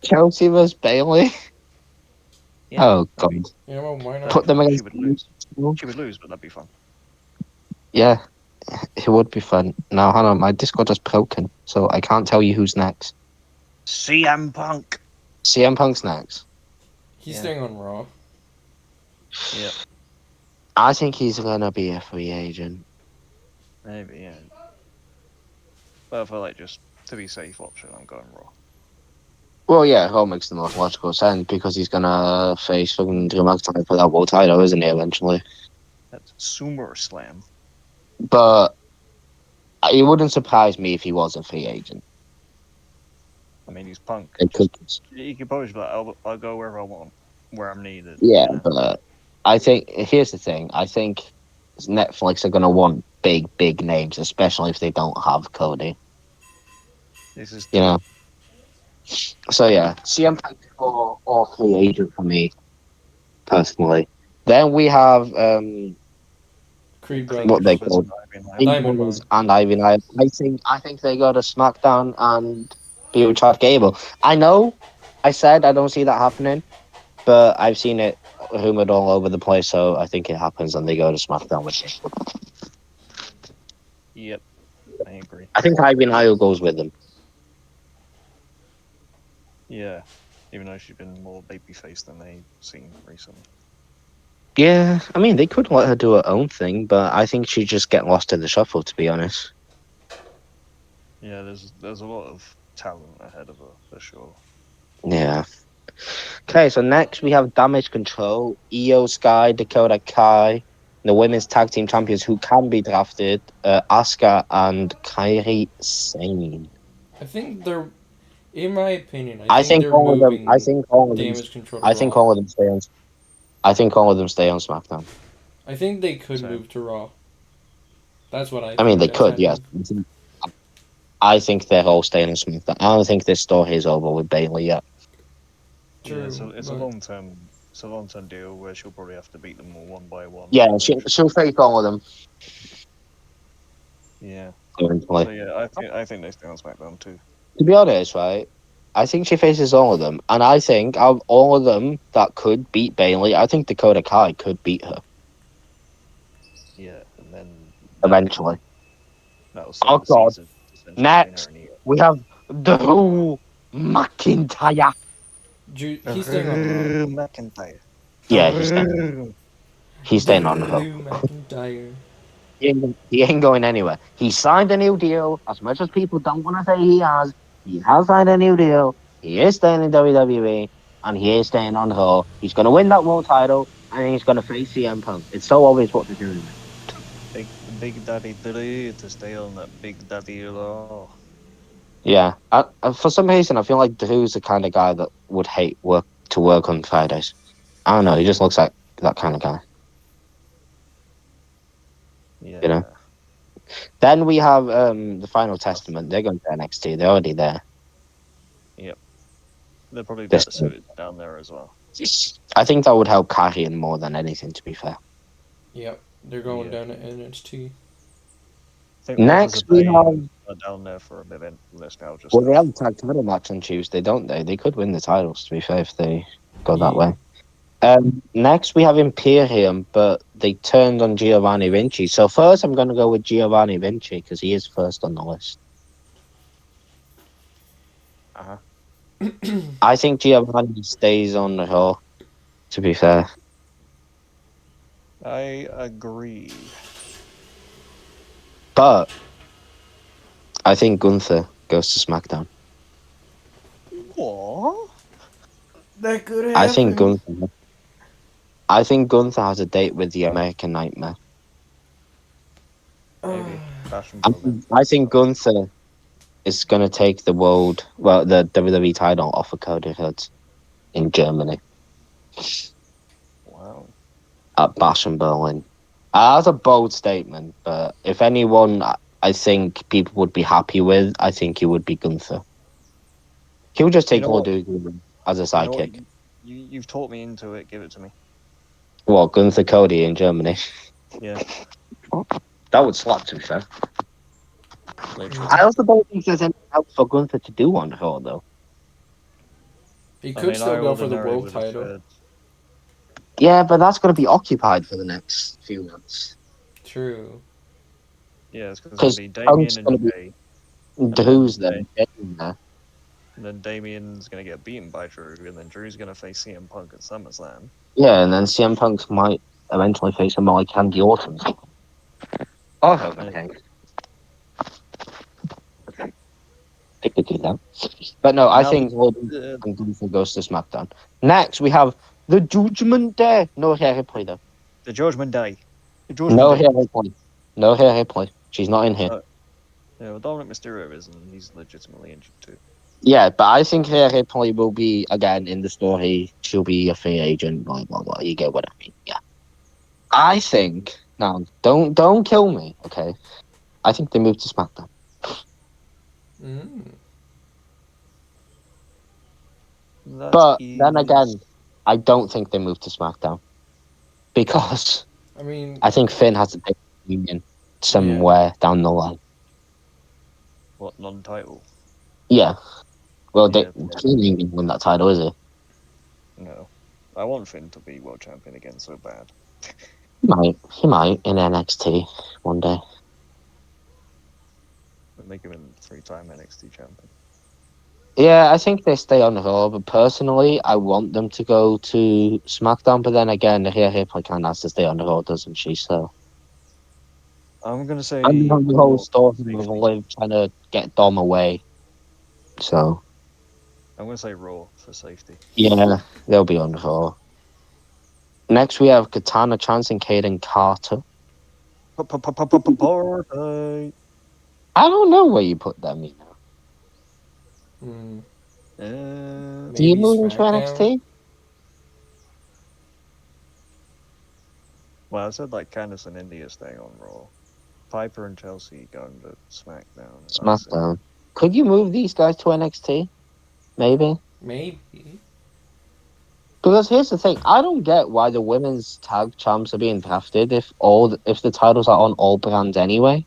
[SPEAKER 2] Chelsea vs Bailey.
[SPEAKER 1] Yeah,
[SPEAKER 2] Oh
[SPEAKER 1] that'd be-
[SPEAKER 2] god.
[SPEAKER 3] Yeah, well, why not?
[SPEAKER 2] Put them
[SPEAKER 1] She
[SPEAKER 2] against.
[SPEAKER 1] would lose. She would lose, but that'd be fun.
[SPEAKER 2] Yeah, it would be fun. Now, hang on, my Discord is broken, so I can't tell you who's next.
[SPEAKER 1] CM Punk.
[SPEAKER 2] CM Punk's next.
[SPEAKER 3] He's
[SPEAKER 1] Yeah.
[SPEAKER 3] staying on Raw.
[SPEAKER 1] Yeah,
[SPEAKER 2] I think he's gonna be a free agent.
[SPEAKER 1] maybe. Yeah. But I feel like just to be safe option, I'm going Raw.
[SPEAKER 2] Well, yeah, that makes the most logical sense because he's gonna face fucking Drew McIntyre for that world title, isn't he? Eventually,
[SPEAKER 1] That's SummerSlam.
[SPEAKER 2] but it wouldn't surprise me if he was a free agent.
[SPEAKER 1] I mean, he's Punk.
[SPEAKER 2] It could,
[SPEAKER 1] He could probably be like, I'll go wherever I want, where I'm needed.
[SPEAKER 2] yeah,
[SPEAKER 1] You know?
[SPEAKER 2] but I think here's the thing. I think Netflix are gonna want big names, especially if they don't have Cody.
[SPEAKER 1] This is
[SPEAKER 2] You know. So yeah, CM Punk or free agent for me, personally. Then we have
[SPEAKER 3] Creed
[SPEAKER 2] what they
[SPEAKER 3] Brothers.
[SPEAKER 2] call
[SPEAKER 3] Diamond Mine.
[SPEAKER 2] and Ivy Knight. I think they go to SmackDown and be with Chad Gable. I know, I said I don't see that happening, but I've seen it rumored all over the place, so I think it happens and they go to SmackDown with it.
[SPEAKER 1] Yep, I agree.
[SPEAKER 2] I think Ivy Knight goes with them.
[SPEAKER 1] Yeah, even though she's been more babyface than they've seen recently.
[SPEAKER 2] Yeah, I mean they could let her do her own thing, but I think she'd just get lost in the shuffle, to be honest.
[SPEAKER 1] Yeah, there's a lot of talent ahead of her for sure.
[SPEAKER 2] Yeah. Okay, so next we have Damage Control, Io Sky, Dakota Kai, the women's tag team champions who can be drafted, Asuka and Kairi Sane.
[SPEAKER 3] I think they're, in my opinion,
[SPEAKER 2] I
[SPEAKER 3] I think
[SPEAKER 2] think
[SPEAKER 3] they're
[SPEAKER 2] all of them.
[SPEAKER 3] moving
[SPEAKER 2] I think all of them.
[SPEAKER 3] Damage Control to
[SPEAKER 2] I think
[SPEAKER 3] Raw.
[SPEAKER 2] all of them stay on. I think all of them stay on SmackDown.
[SPEAKER 3] I think they could
[SPEAKER 1] Same.
[SPEAKER 3] move to Raw. That's what I think.
[SPEAKER 2] I mean, they
[SPEAKER 3] that's
[SPEAKER 2] could, yes.
[SPEAKER 3] happening.
[SPEAKER 2] I think they're all staying on SmackDown. I don't think this story is over with Bayley yet.
[SPEAKER 3] True,
[SPEAKER 1] Yeah, it's a
[SPEAKER 3] but-
[SPEAKER 1] long term deal where she'll probably have to beat them all one by one.
[SPEAKER 2] Yeah, she'll face all of them
[SPEAKER 1] Yeah.
[SPEAKER 2] eventually.
[SPEAKER 1] So yeah, I think they stay on SmackDown too.
[SPEAKER 2] To be honest, right, I think she faces all of them, and I think out of all of them that could beat Bayley, I think Dakota Kai could beat her
[SPEAKER 1] Yeah, and then
[SPEAKER 2] eventually.
[SPEAKER 1] that'll
[SPEAKER 2] Oh,
[SPEAKER 1] set the
[SPEAKER 2] God.
[SPEAKER 1] season, essentially,
[SPEAKER 2] Next.
[SPEAKER 1] between her
[SPEAKER 2] We have Drew McIntyre.
[SPEAKER 3] He's staying on Raw.
[SPEAKER 1] Drew McIntyre.
[SPEAKER 2] Yeah, he's staying on the hook.
[SPEAKER 3] Drew McIntyre.
[SPEAKER 2] He ain't going anywhere. He signed a new deal. As much as people don't want to say he has signed a new deal. He is staying in WWE, and he is staying on Raw. He's going to win that world title, and he's going to face CM Punk. It's so obvious what they're doing.
[SPEAKER 1] Big Daddy Drew to stay on that Big Daddy Raw.
[SPEAKER 2] Yeah. For some reason, I feel like Drew's the kind of guy that would hate work on Fridays. I don't know. He just looks like that kind of guy.
[SPEAKER 1] Yeah.
[SPEAKER 2] You know? Then we have the Final Testament. They're going to NXT. They're already there.
[SPEAKER 1] They're probably
[SPEAKER 2] This-
[SPEAKER 1] better suited down there as well.
[SPEAKER 2] I think that would help Carrion more than anything, to be fair.
[SPEAKER 3] Yep, they're going
[SPEAKER 1] Yeah.
[SPEAKER 3] down to NXT.
[SPEAKER 1] I think
[SPEAKER 2] Next, we have...
[SPEAKER 1] are down there for a bit in nostalgia
[SPEAKER 2] Well, they
[SPEAKER 1] stuff.
[SPEAKER 2] have a tag title match on Tuesday, don't they? They could win the titles, to be fair, if they go that
[SPEAKER 3] Yeah.
[SPEAKER 2] way. Next, we have Imperium, but they turned on Giovanni Vinci. So first, I'm going to go with Giovanni Vinci because he is first on the list.
[SPEAKER 1] Uh-huh.
[SPEAKER 2] I think Giovanni stays on the Raw, to be fair.
[SPEAKER 1] I agree.
[SPEAKER 2] But I think Gunther goes to SmackDown.
[SPEAKER 1] What?
[SPEAKER 3] That could happen.
[SPEAKER 2] I think Gunther has a date with the American Nightmare.
[SPEAKER 1] Maybe. Fashion
[SPEAKER 2] I think Gunther is going to take the WWE title off of Cody Rhodes in Germany
[SPEAKER 1] Wow.
[SPEAKER 2] at Bash in Berlin. That's a bold statement, but if anyone I think people would be happy with, I think it would be Gunther. He'll just take Dugan as a
[SPEAKER 1] You know what?
[SPEAKER 2] sidekick.
[SPEAKER 1] You've taught me into it. Give it to me.
[SPEAKER 2] What, Gunther Cody in Germany?
[SPEAKER 1] Yeah.
[SPEAKER 2] That would slap, to be fair.
[SPEAKER 1] Literally.
[SPEAKER 2] I also don't think there's anything else for Gunther to do on Raw, though.
[SPEAKER 3] He could still go for the world title.
[SPEAKER 2] Yeah, but that's going to be occupied for the next few months.
[SPEAKER 3] True.
[SPEAKER 1] Yeah, it's going to be Damien and Jay.
[SPEAKER 2] Drew's there.
[SPEAKER 1] And then Damien's going to get beaten by Drew, and then Drew's going to face CM Punk at SummerSlam.
[SPEAKER 2] Yeah, and then CM Punk might eventually face him like Candy Orton. Oh, okay. They could do that. But no, I think Gunther goes to SmackDown. Next, we have the Judgment Day. No hair replay, though.
[SPEAKER 1] The Judgment Day.
[SPEAKER 2] No hair replay. No hair replay. She's not in here.
[SPEAKER 1] Yeah, well, Dominic Mysterio is, and he's legitimately injured too.
[SPEAKER 2] Yeah, but I think Rhea Ripley will be, again, in the story, she'll be a free agent, blah, blah, blah. You get what I mean, yeah. I think, now, don't kill me, okay? I think they move to SmackDown. But then again, I don't think they move to SmackDown. Because I think Finn has to take the Union somewhere down the line.
[SPEAKER 1] What, non-title?
[SPEAKER 2] Yeah. Well, Finn ain't going to win that title, is he?
[SPEAKER 1] No. I want Finn to be world champion again so bad.
[SPEAKER 2] He might in NXT one day.
[SPEAKER 1] We'll make him a 3-time NXT champion.
[SPEAKER 2] Yeah, I think they stay on Raw, but personally, I want them to go to SmackDown. But then again, Rhea Ripley kind of has to stay on Raw, doesn't she? So
[SPEAKER 1] I'm gonna say.
[SPEAKER 2] And the whole story of Liv trying to get Dom away. So
[SPEAKER 1] I'm gonna say Raw for safety.
[SPEAKER 2] Yeah, they'll be on Raw. Next, we have Katana Chance and Kaden Carter. I don't know where you put them, you know. Do you move into NXT?
[SPEAKER 1] Well, I said like Candice and India staying on Raw. Piper and Chelsea going to SmackDown.
[SPEAKER 2] SmackDown. Could you move these guys to NXT? Maybe. Because here's the thing, I don't get why the women's tag champs are being drafted if the titles are on all brands anyway.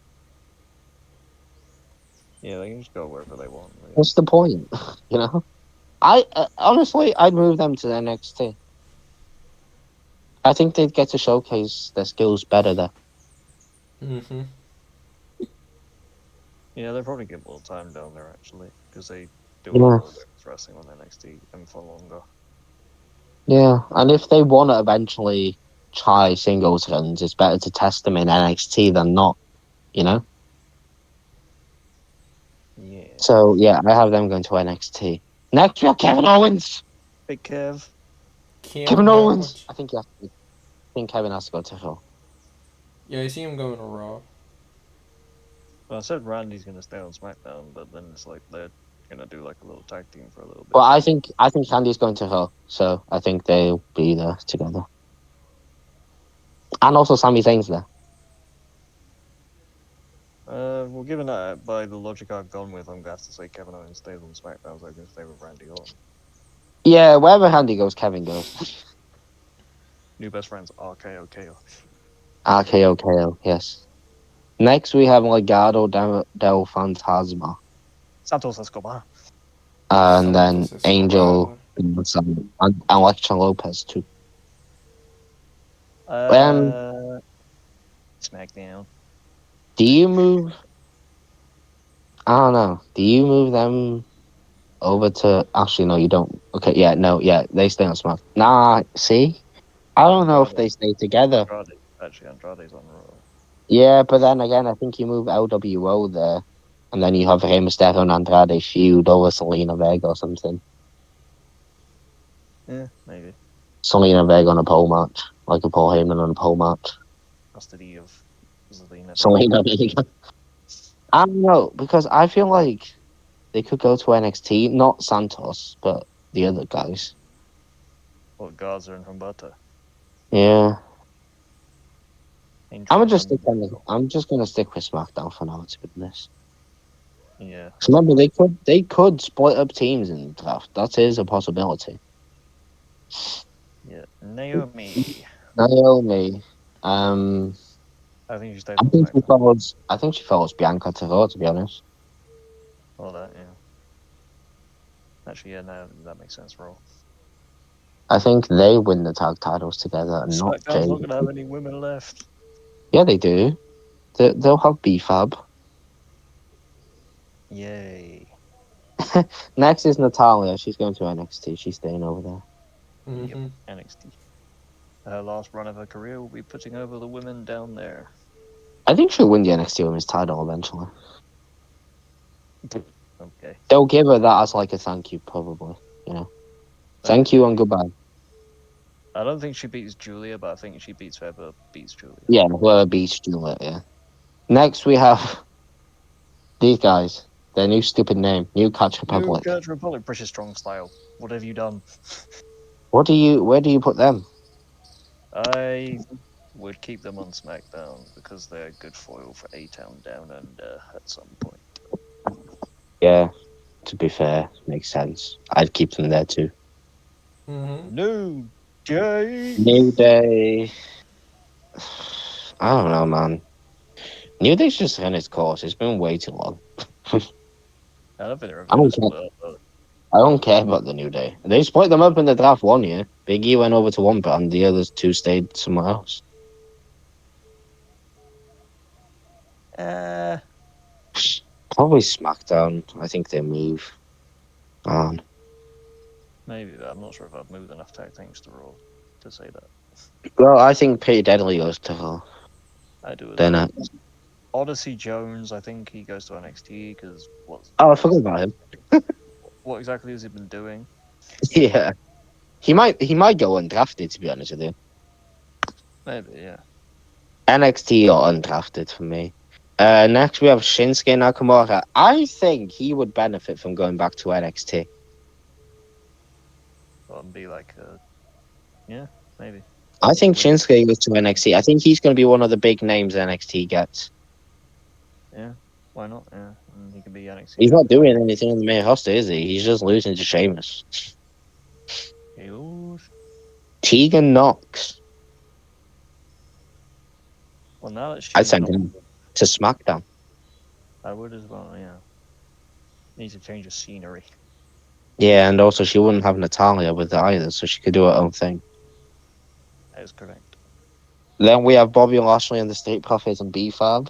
[SPEAKER 1] Yeah, they can just go wherever they want. Really.
[SPEAKER 2] What's the point? You know, I honestly I'd move them to NXT. I think they'd get to showcase their skills better there.
[SPEAKER 1] Yeah, they'll probably get more time down there actually because they do a lot of wrestling on NXT and for longer.
[SPEAKER 2] Yeah, and if they want to eventually try singles runs, it's better to test them in NXT than not, you know?
[SPEAKER 1] Yeah.
[SPEAKER 2] So, yeah, I have them going to NXT. Next, we have Kevin Owens!
[SPEAKER 1] Big Kev.
[SPEAKER 2] Kevin Owens! I think Kevin has to go to Raw.
[SPEAKER 3] Yeah, I see him going to Raw.
[SPEAKER 1] Well, I said Randy's going to stay on SmackDown, but then it's like they're going to do like a little tag team for a little bit.
[SPEAKER 2] Well, I think Randy's going to Raw, so I think they'll be there together. And also Sami Zayn's there.
[SPEAKER 1] Well, given that by the logic I've gone with, I'm going to have to say Kevin Owens stays on SmackDown, so I'm going to stay with Randy Orton.
[SPEAKER 2] Yeah, wherever Handy goes, Kevin goes.
[SPEAKER 1] New best friends, RKO, KO.
[SPEAKER 2] RKO, KO, yes. Next, we have Legado del Fantasma.
[SPEAKER 1] Santos Escobar.
[SPEAKER 2] And then
[SPEAKER 3] Santos
[SPEAKER 2] Angel
[SPEAKER 3] Escobar.
[SPEAKER 2] and Alexa Lopez, too.
[SPEAKER 1] Uh, SmackDown.
[SPEAKER 2] Do you move... I don't know. Do you move them over to... Actually, no, you don't. Okay, yeah, no, yeah, they stay on SmackDown. Nah, see? I don't know if
[SPEAKER 1] Andrade.
[SPEAKER 2] they stay together.
[SPEAKER 1] Andrade's on Raw.
[SPEAKER 2] Yeah, but then again, I think you move LWO there, and then you have Rey Mysterio and Andrade feud over Selena Vega or something.
[SPEAKER 1] Yeah, maybe.
[SPEAKER 2] Selena Vega on a pole match, like a Paul Heyman on a pole match.
[SPEAKER 1] Custody of Zelina Vega.
[SPEAKER 2] Selena Vega. I don't know, because I feel like they could go to NXT, not Santos, but the other guys.
[SPEAKER 1] What, Garza and Humberto?
[SPEAKER 2] Yeah.
[SPEAKER 1] Angel and Humberto.
[SPEAKER 2] I'm just gonna stick with SmackDown for now, to be honest.
[SPEAKER 1] Yeah.
[SPEAKER 2] 'Cause remember, they could split up teams in the draft. That is a possibility.
[SPEAKER 1] Yeah. Naomi.
[SPEAKER 2] Naomi.
[SPEAKER 1] I think she stays on SmackDown.
[SPEAKER 2] I think she follows Bianca to Raw, to be honest.
[SPEAKER 1] All that, yeah. Actually, yeah, no, that makes sense for all.
[SPEAKER 2] I think they win the tag titles together and not
[SPEAKER 1] SmackDown's
[SPEAKER 2] Jay.
[SPEAKER 1] not going to have any women left.
[SPEAKER 2] Yeah, they do. They'll have B-Fab.
[SPEAKER 1] Yay.
[SPEAKER 2] Next is Natalia. She's going to NXT. She's staying over there.
[SPEAKER 1] Yep,
[SPEAKER 3] Mm-hmm.
[SPEAKER 1] NXT. Her last run of her career will be putting over the women down there.
[SPEAKER 2] I think she'll win the NXT Women's title eventually.
[SPEAKER 1] Okay.
[SPEAKER 2] They'll give her that as like a thank you, probably. You know, thank you and goodbye.
[SPEAKER 1] I don't think she beats Julia, but I think she beats whoever beats Julia.
[SPEAKER 2] Yeah, whoever beats Julia. Yeah. Next we have these guys. Their new stupid name, New Catch
[SPEAKER 1] New
[SPEAKER 2] Republic.
[SPEAKER 1] Catch Republic, British Strong Style. What have you done?
[SPEAKER 2] Where do you put them?
[SPEAKER 1] I would keep them on SmackDown because they're good foil for A-Town Down Under at some point.
[SPEAKER 2] Yeah, to be fair, makes sense. I'd keep them there too.
[SPEAKER 3] Mm-hmm.
[SPEAKER 1] New Day.
[SPEAKER 2] New Day. I don't know, man. New Day's just run its course. It's been way too long.
[SPEAKER 1] I don't think they're ever
[SPEAKER 2] I
[SPEAKER 1] going to
[SPEAKER 2] don't care.
[SPEAKER 1] split up. Though.
[SPEAKER 2] I don't care about the New Day. They split them up in the draft one year. Big E went over to one brand. The others two stayed somewhere else. Probably SmackDown. I think they move on.
[SPEAKER 1] Maybe, but I'm not sure if I've moved enough tag teams to Raw to say that.
[SPEAKER 2] Well, I think Pretty Deadly goes to Raw.
[SPEAKER 1] I do as
[SPEAKER 2] Then,
[SPEAKER 1] well. Odyssey Jones, I think he goes to NXT because
[SPEAKER 2] I forgot about him.
[SPEAKER 1] what exactly has he been doing?
[SPEAKER 2] Yeah, he might go undrafted. To be honest with you,
[SPEAKER 1] Maybe, yeah.
[SPEAKER 2] NXT or undrafted for me. Next we have Shinsuke Nakamura. I think he would benefit from going back to NXT.
[SPEAKER 1] And be like, yeah, maybe.
[SPEAKER 2] I think Shinsuke goes to NXT. I think he's going to be one of the big names NXT gets.
[SPEAKER 1] Yeah, why not? Yeah, and he can be NXT.
[SPEAKER 2] He's not doing anything in the main roster, is he? He's just losing to Sheamus. Tegan Knox.
[SPEAKER 1] Well, now that
[SPEAKER 2] I'd
[SPEAKER 1] she's
[SPEAKER 2] send
[SPEAKER 1] not,
[SPEAKER 2] him to SmackDown.
[SPEAKER 1] I would as well. Yeah, needs to change of scenery.
[SPEAKER 2] Yeah, and also she wouldn't have Natalia with her either, so she could do her own thing.
[SPEAKER 1] That is correct.
[SPEAKER 2] Then we have Bobby Lashley and the Street Profits and B-Fab.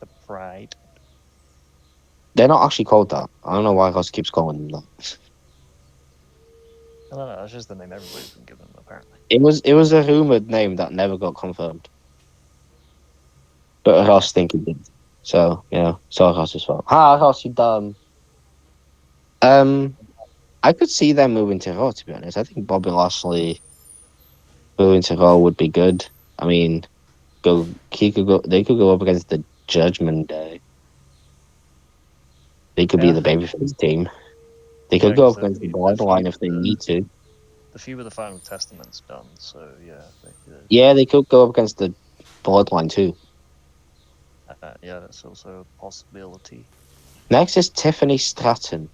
[SPEAKER 1] The Pride.
[SPEAKER 2] They're not actually called that. I don't know why Ross keeps calling them that.
[SPEAKER 1] I don't know. That's just the name everybody's been given, apparently.
[SPEAKER 2] It was a rumored name that never got confirmed. But Ross think it did. So, it's all Ross's fault. Ross, you dumb. I could see them moving to Raw, to be honest. I think Bobby Lashley moving to Raw would be good. I mean, they could go up against the Judgment Day. They could be the babyface team. They could go up against the Bloodline if they need to.
[SPEAKER 1] The feud with the Final Testament's done, so yeah.
[SPEAKER 2] Yeah, they could go up against the Bloodline too.
[SPEAKER 1] Yeah, that's also a possibility.
[SPEAKER 2] Next is Tiffany Stratton.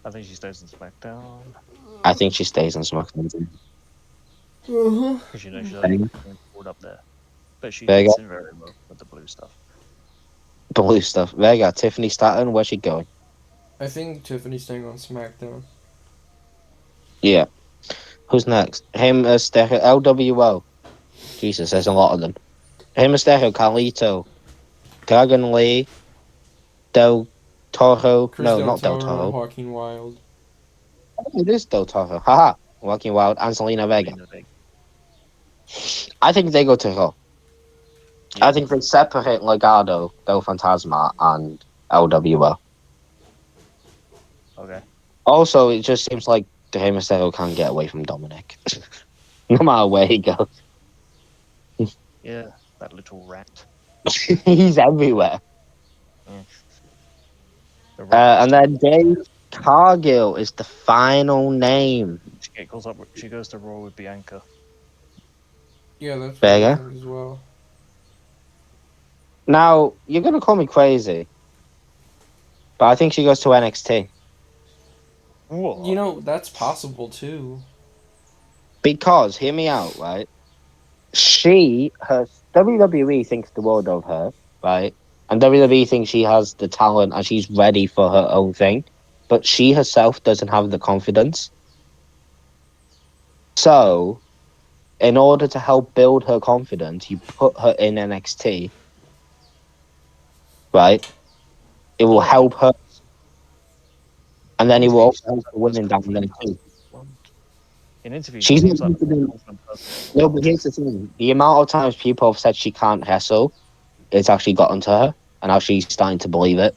[SPEAKER 1] I think she stays in SmackDown
[SPEAKER 2] I think she stays on SmackDown.
[SPEAKER 1] because she doesn't
[SPEAKER 2] Vega.
[SPEAKER 1] get pulled up there, but she
[SPEAKER 2] Vega.
[SPEAKER 1] fits in very well with the blue stuff.
[SPEAKER 2] Blue stuff. Vega. Tiffany Stratton. Where's she going?
[SPEAKER 3] I think Tiffany's staying on SmackDown.
[SPEAKER 2] Yeah. Who's next? Him Mysterio. LWO. Jesus, there's a lot of them. Him Mysterio. Carlito. Dragon Lee. Del Toro.
[SPEAKER 3] Chris
[SPEAKER 2] No,
[SPEAKER 3] Del
[SPEAKER 2] not Del
[SPEAKER 3] Toro,
[SPEAKER 2] Toro.
[SPEAKER 3] Joaquin Wild.
[SPEAKER 2] Oh, it is Del Toro. Haha. Walking Wild. And Selena Vega.
[SPEAKER 1] Selena Vega.
[SPEAKER 2] I think they go to Raw. I
[SPEAKER 1] Yeah.
[SPEAKER 2] think they separate Legado, Del Fantasma, and LWO.
[SPEAKER 1] Okay.
[SPEAKER 2] Also, it just seems like Rey Mysterio can't get away from Dominic. No matter where he goes.
[SPEAKER 1] Yeah, that little rat.
[SPEAKER 2] He's everywhere.
[SPEAKER 1] Mm. The rat.
[SPEAKER 2] And then Dave Cargill is the final name.
[SPEAKER 1] She goes to Raw with Bianca.
[SPEAKER 3] Yeah, that's what I
[SPEAKER 2] Vega.
[SPEAKER 3] think as well.
[SPEAKER 2] Now, you're going to call me crazy, but I think she goes to NXT.
[SPEAKER 1] What?
[SPEAKER 3] You know, that's possible too.
[SPEAKER 2] Because, hear me out, right? Her WWE thinks the world of her, right? And WWE thinks she has the talent and she's ready for her own thing, but she herself doesn't have the confidence. So, in order to help build her confidence, you put her in NXT, right? It will
[SPEAKER 1] Alright.
[SPEAKER 2] help her, and then it will
[SPEAKER 1] Interviews,
[SPEAKER 2] also help the
[SPEAKER 1] that's
[SPEAKER 2] women down there
[SPEAKER 1] confident
[SPEAKER 2] too.
[SPEAKER 1] person. In interviews, she
[SPEAKER 2] She's not
[SPEAKER 1] seems like the most
[SPEAKER 2] confident.
[SPEAKER 1] confident person.
[SPEAKER 2] No, but here's the thing: the amount of times people have said she can't wrestle, it's actually gotten to her, and now she's starting to believe it.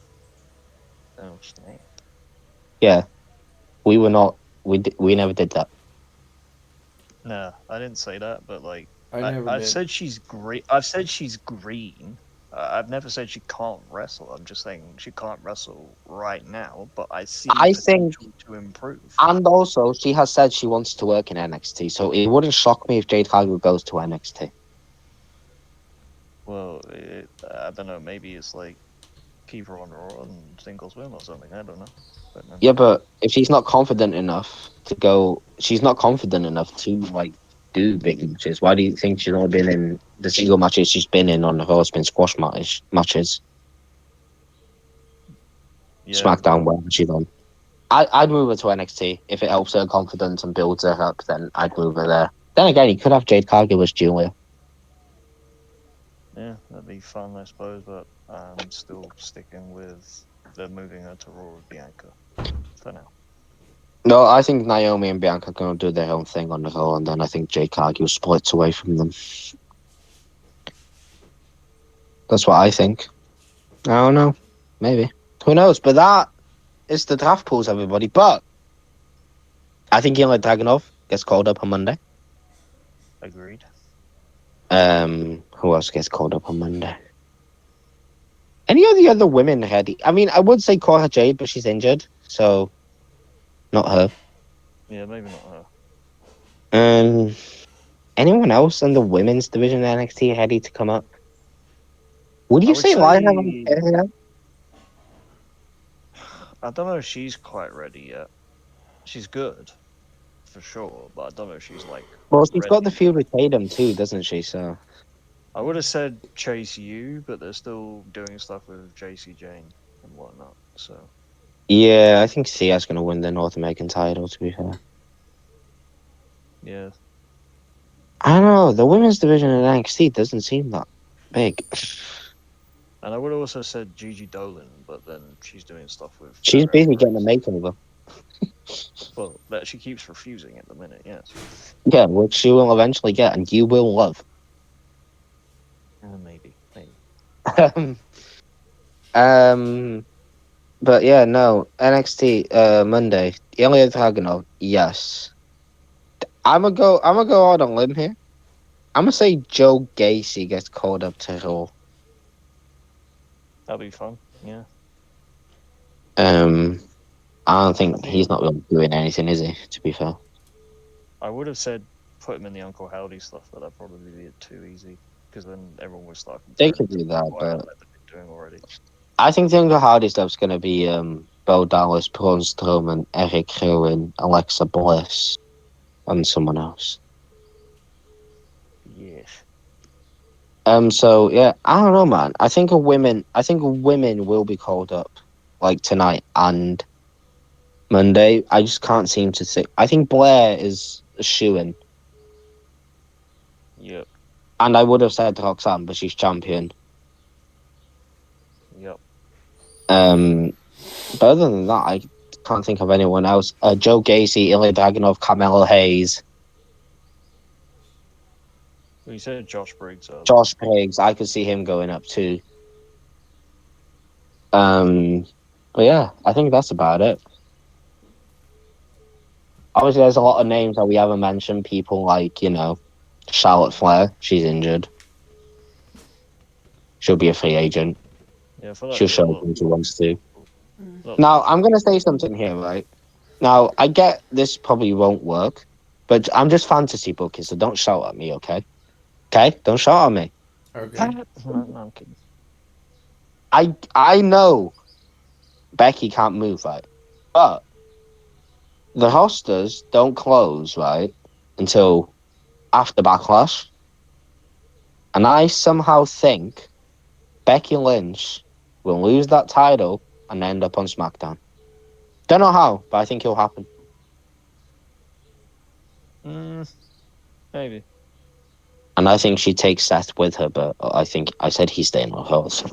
[SPEAKER 1] Oh, snap.
[SPEAKER 2] Yeah, we were not. We never did that.
[SPEAKER 1] No, I didn't say that, but like,
[SPEAKER 3] I never
[SPEAKER 1] I've
[SPEAKER 3] did.
[SPEAKER 1] said she's great. I've said she's green. I've never said she can't wrestle. I'm just saying she can't wrestle right now, but I see
[SPEAKER 2] I think,
[SPEAKER 1] potential to improve.
[SPEAKER 2] and also she has said she wants to work in NXT, so it wouldn't shock me if Jade Cargill goes to NXT.
[SPEAKER 1] Well, I don't know. Maybe it's like people on Raw and singles win or something. I don't know. But
[SPEAKER 2] Yeah, but if she's not confident enough to go, she's not confident enough to like do big matches. Why do you think she's only been in the single matches she's been in on the Raw? It's been squash matches,
[SPEAKER 1] yeah,
[SPEAKER 2] SmackDown, wherever she's on. I'd move her to NXT if it helps her confidence and builds her up. Then I'd move her there. Then again, you could have Jade Cargill as Julia.
[SPEAKER 1] yeah, that'd be fun, I suppose. But I'm still sticking with the moving her to Raw with Bianca for now.
[SPEAKER 2] No, I think Naomi and Bianca are going to do their own thing on the Raw, and then I think Jade Cargill splits away from them. That's what I think. I don't know. Maybe. Who knows? But that is the draft pools, everybody. But I think Ilya Dragunov gets called up on Monday.
[SPEAKER 1] Agreed.
[SPEAKER 2] Who else gets called up on Monday? Any of the other women ready? I mean, I would say Cora Jade, but she's injured, so not her.
[SPEAKER 1] Yeah, maybe not her.
[SPEAKER 2] Anyone else in the women's division of NXT ready to come up? Would
[SPEAKER 1] I
[SPEAKER 2] you
[SPEAKER 1] would
[SPEAKER 2] say Lionel?
[SPEAKER 1] say I don't know if she's quite ready yet. She's good, for sure, but I don't know if she's like
[SPEAKER 2] Well, she's got the
[SPEAKER 1] ready.
[SPEAKER 2] feud with Tatum too, doesn't she? So
[SPEAKER 1] I would have said Chase U, but they're still doing stuff with JC Jane and whatnot. So
[SPEAKER 2] yeah, I think Sia's going to win the North American title. To be fair,
[SPEAKER 1] yeah,
[SPEAKER 2] I don't know. The women's division in NXT doesn't seem that big.
[SPEAKER 1] and I would have also said Gigi Dolan, but then she's doing stuff with
[SPEAKER 2] She's
[SPEAKER 1] Sarah
[SPEAKER 2] busy getting a
[SPEAKER 1] Grace.
[SPEAKER 2] makeover.
[SPEAKER 1] Well, that she keeps refusing at the minute. Yes,
[SPEAKER 2] Yeah, which she will eventually get, and you will love.
[SPEAKER 1] maybe, maybe.
[SPEAKER 2] um, but yeah, no NXT Monday. Ilya Dragunov, yes. I'm gonna go out on a limb here. I'm gonna say Joe Gacy gets called up to Raw.
[SPEAKER 1] That'll be fun. Yeah,
[SPEAKER 2] I don't
[SPEAKER 1] I
[SPEAKER 2] think
[SPEAKER 1] think
[SPEAKER 2] he's not really doing anything, is he? To be fair.
[SPEAKER 1] I would have said put him in the Uncle Howdy stuff, but that'd probably be too easy. because then everyone will start
[SPEAKER 2] They
[SPEAKER 1] comparing
[SPEAKER 2] could do
[SPEAKER 1] to
[SPEAKER 2] that,
[SPEAKER 1] what
[SPEAKER 2] but
[SPEAKER 1] they've been doing already.
[SPEAKER 2] I think the Younger Hardy stuff's going to be Bo Dallas, Braun Strowman, Eric Rowan, Alexa Bliss, and someone else.
[SPEAKER 1] Yes.
[SPEAKER 2] So yeah, I don't know, man. I think women will be called up like tonight and Monday. I just can't seem to think. I think Blair is a shoo-in,
[SPEAKER 1] Yep.
[SPEAKER 2] and I would have said Roxanne, but she's champion.
[SPEAKER 1] Yep.
[SPEAKER 2] But other than that, I can't think of anyone else. Joe Gacy, Ilya Dragunov, Carmelo Hayes,
[SPEAKER 1] Well, you said Josh Briggs earlier.
[SPEAKER 2] Josh Briggs. I could see him going up too. But yeah, I think that's about it. Obviously, there's a lot of names that we haven't mentioned. People like, Charlotte Flair. She's injured. She'll be a free agent.
[SPEAKER 1] Yeah, I feel like
[SPEAKER 2] She'll
[SPEAKER 1] there's a
[SPEAKER 2] show
[SPEAKER 1] lot
[SPEAKER 2] up when she wants to.
[SPEAKER 1] of
[SPEAKER 2] Now,
[SPEAKER 1] people.
[SPEAKER 2] I'm going to say something here, right? Now, I get this probably won't work, but I'm just fantasy booking, so don't shout at me, okay? Okay? Don't shout at me.
[SPEAKER 3] Okay.
[SPEAKER 1] No, I'm kidding.
[SPEAKER 2] I know Becky can't move, right? But the rosters don't close, right, until after Backlash. And I somehow think Becky Lynch will lose that title and end up on SmackDown. Don't know how, but I think it'll happen.
[SPEAKER 1] Maybe.
[SPEAKER 2] And I think she takes Seth with her, but I think I said he's staying on her. So.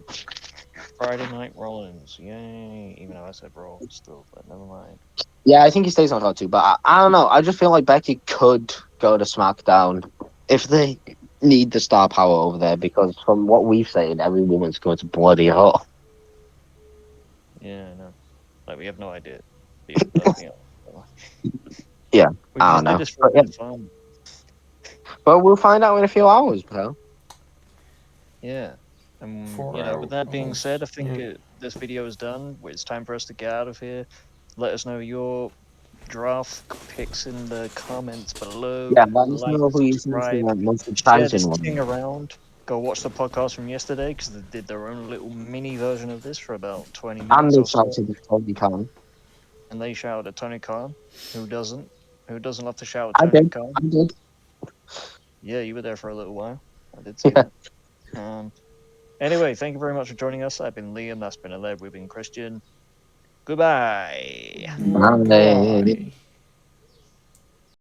[SPEAKER 1] Friday Night Rollins. Yay. Even though I said Raw still, but never mind.
[SPEAKER 2] Yeah, I think he stays on her too, but I don't know. I just feel like Becky could go to SmackDown if they need the star power over there, because from what we've said, every woman's going to bloody hell.
[SPEAKER 1] Yeah, I know. Like, we have no idea. But,
[SPEAKER 2] Yeah,
[SPEAKER 1] we
[SPEAKER 2] I
[SPEAKER 1] just
[SPEAKER 2] don't
[SPEAKER 1] did
[SPEAKER 2] know.
[SPEAKER 1] this for a
[SPEAKER 2] But, yeah.
[SPEAKER 1] bit of fun.
[SPEAKER 2] But we'll find out in a few hours, bro.
[SPEAKER 1] Yeah. And,
[SPEAKER 3] 4
[SPEAKER 1] with that being
[SPEAKER 3] hours.
[SPEAKER 1] said, I think
[SPEAKER 3] Yeah.
[SPEAKER 1] this video is done. It's time for us to get out of here. Let us know your draft picks in the comments below.
[SPEAKER 2] Yeah, let us
[SPEAKER 1] Like,
[SPEAKER 2] know who you think
[SPEAKER 1] subscribe,
[SPEAKER 2] the most
[SPEAKER 1] share this
[SPEAKER 2] exciting
[SPEAKER 1] thing
[SPEAKER 2] one.
[SPEAKER 1] around. Go watch the podcast from yesterday because they did their own little mini version of this for about 20
[SPEAKER 2] And
[SPEAKER 1] minutes
[SPEAKER 2] they
[SPEAKER 1] or so.
[SPEAKER 2] shouted at Tony Khan.
[SPEAKER 1] And they shouted at Tony Khan. Who doesn't? Who doesn't love to shout
[SPEAKER 2] I
[SPEAKER 1] at Tony
[SPEAKER 2] did.
[SPEAKER 1] Khan?
[SPEAKER 2] I did.
[SPEAKER 1] Yeah, you were there for a little while. I did see that. Anyway, thank you very much for joining us. I've been Liam. That's been Aled. We've been Christian. Goodbye.
[SPEAKER 2] Bye.
[SPEAKER 3] Goodbye.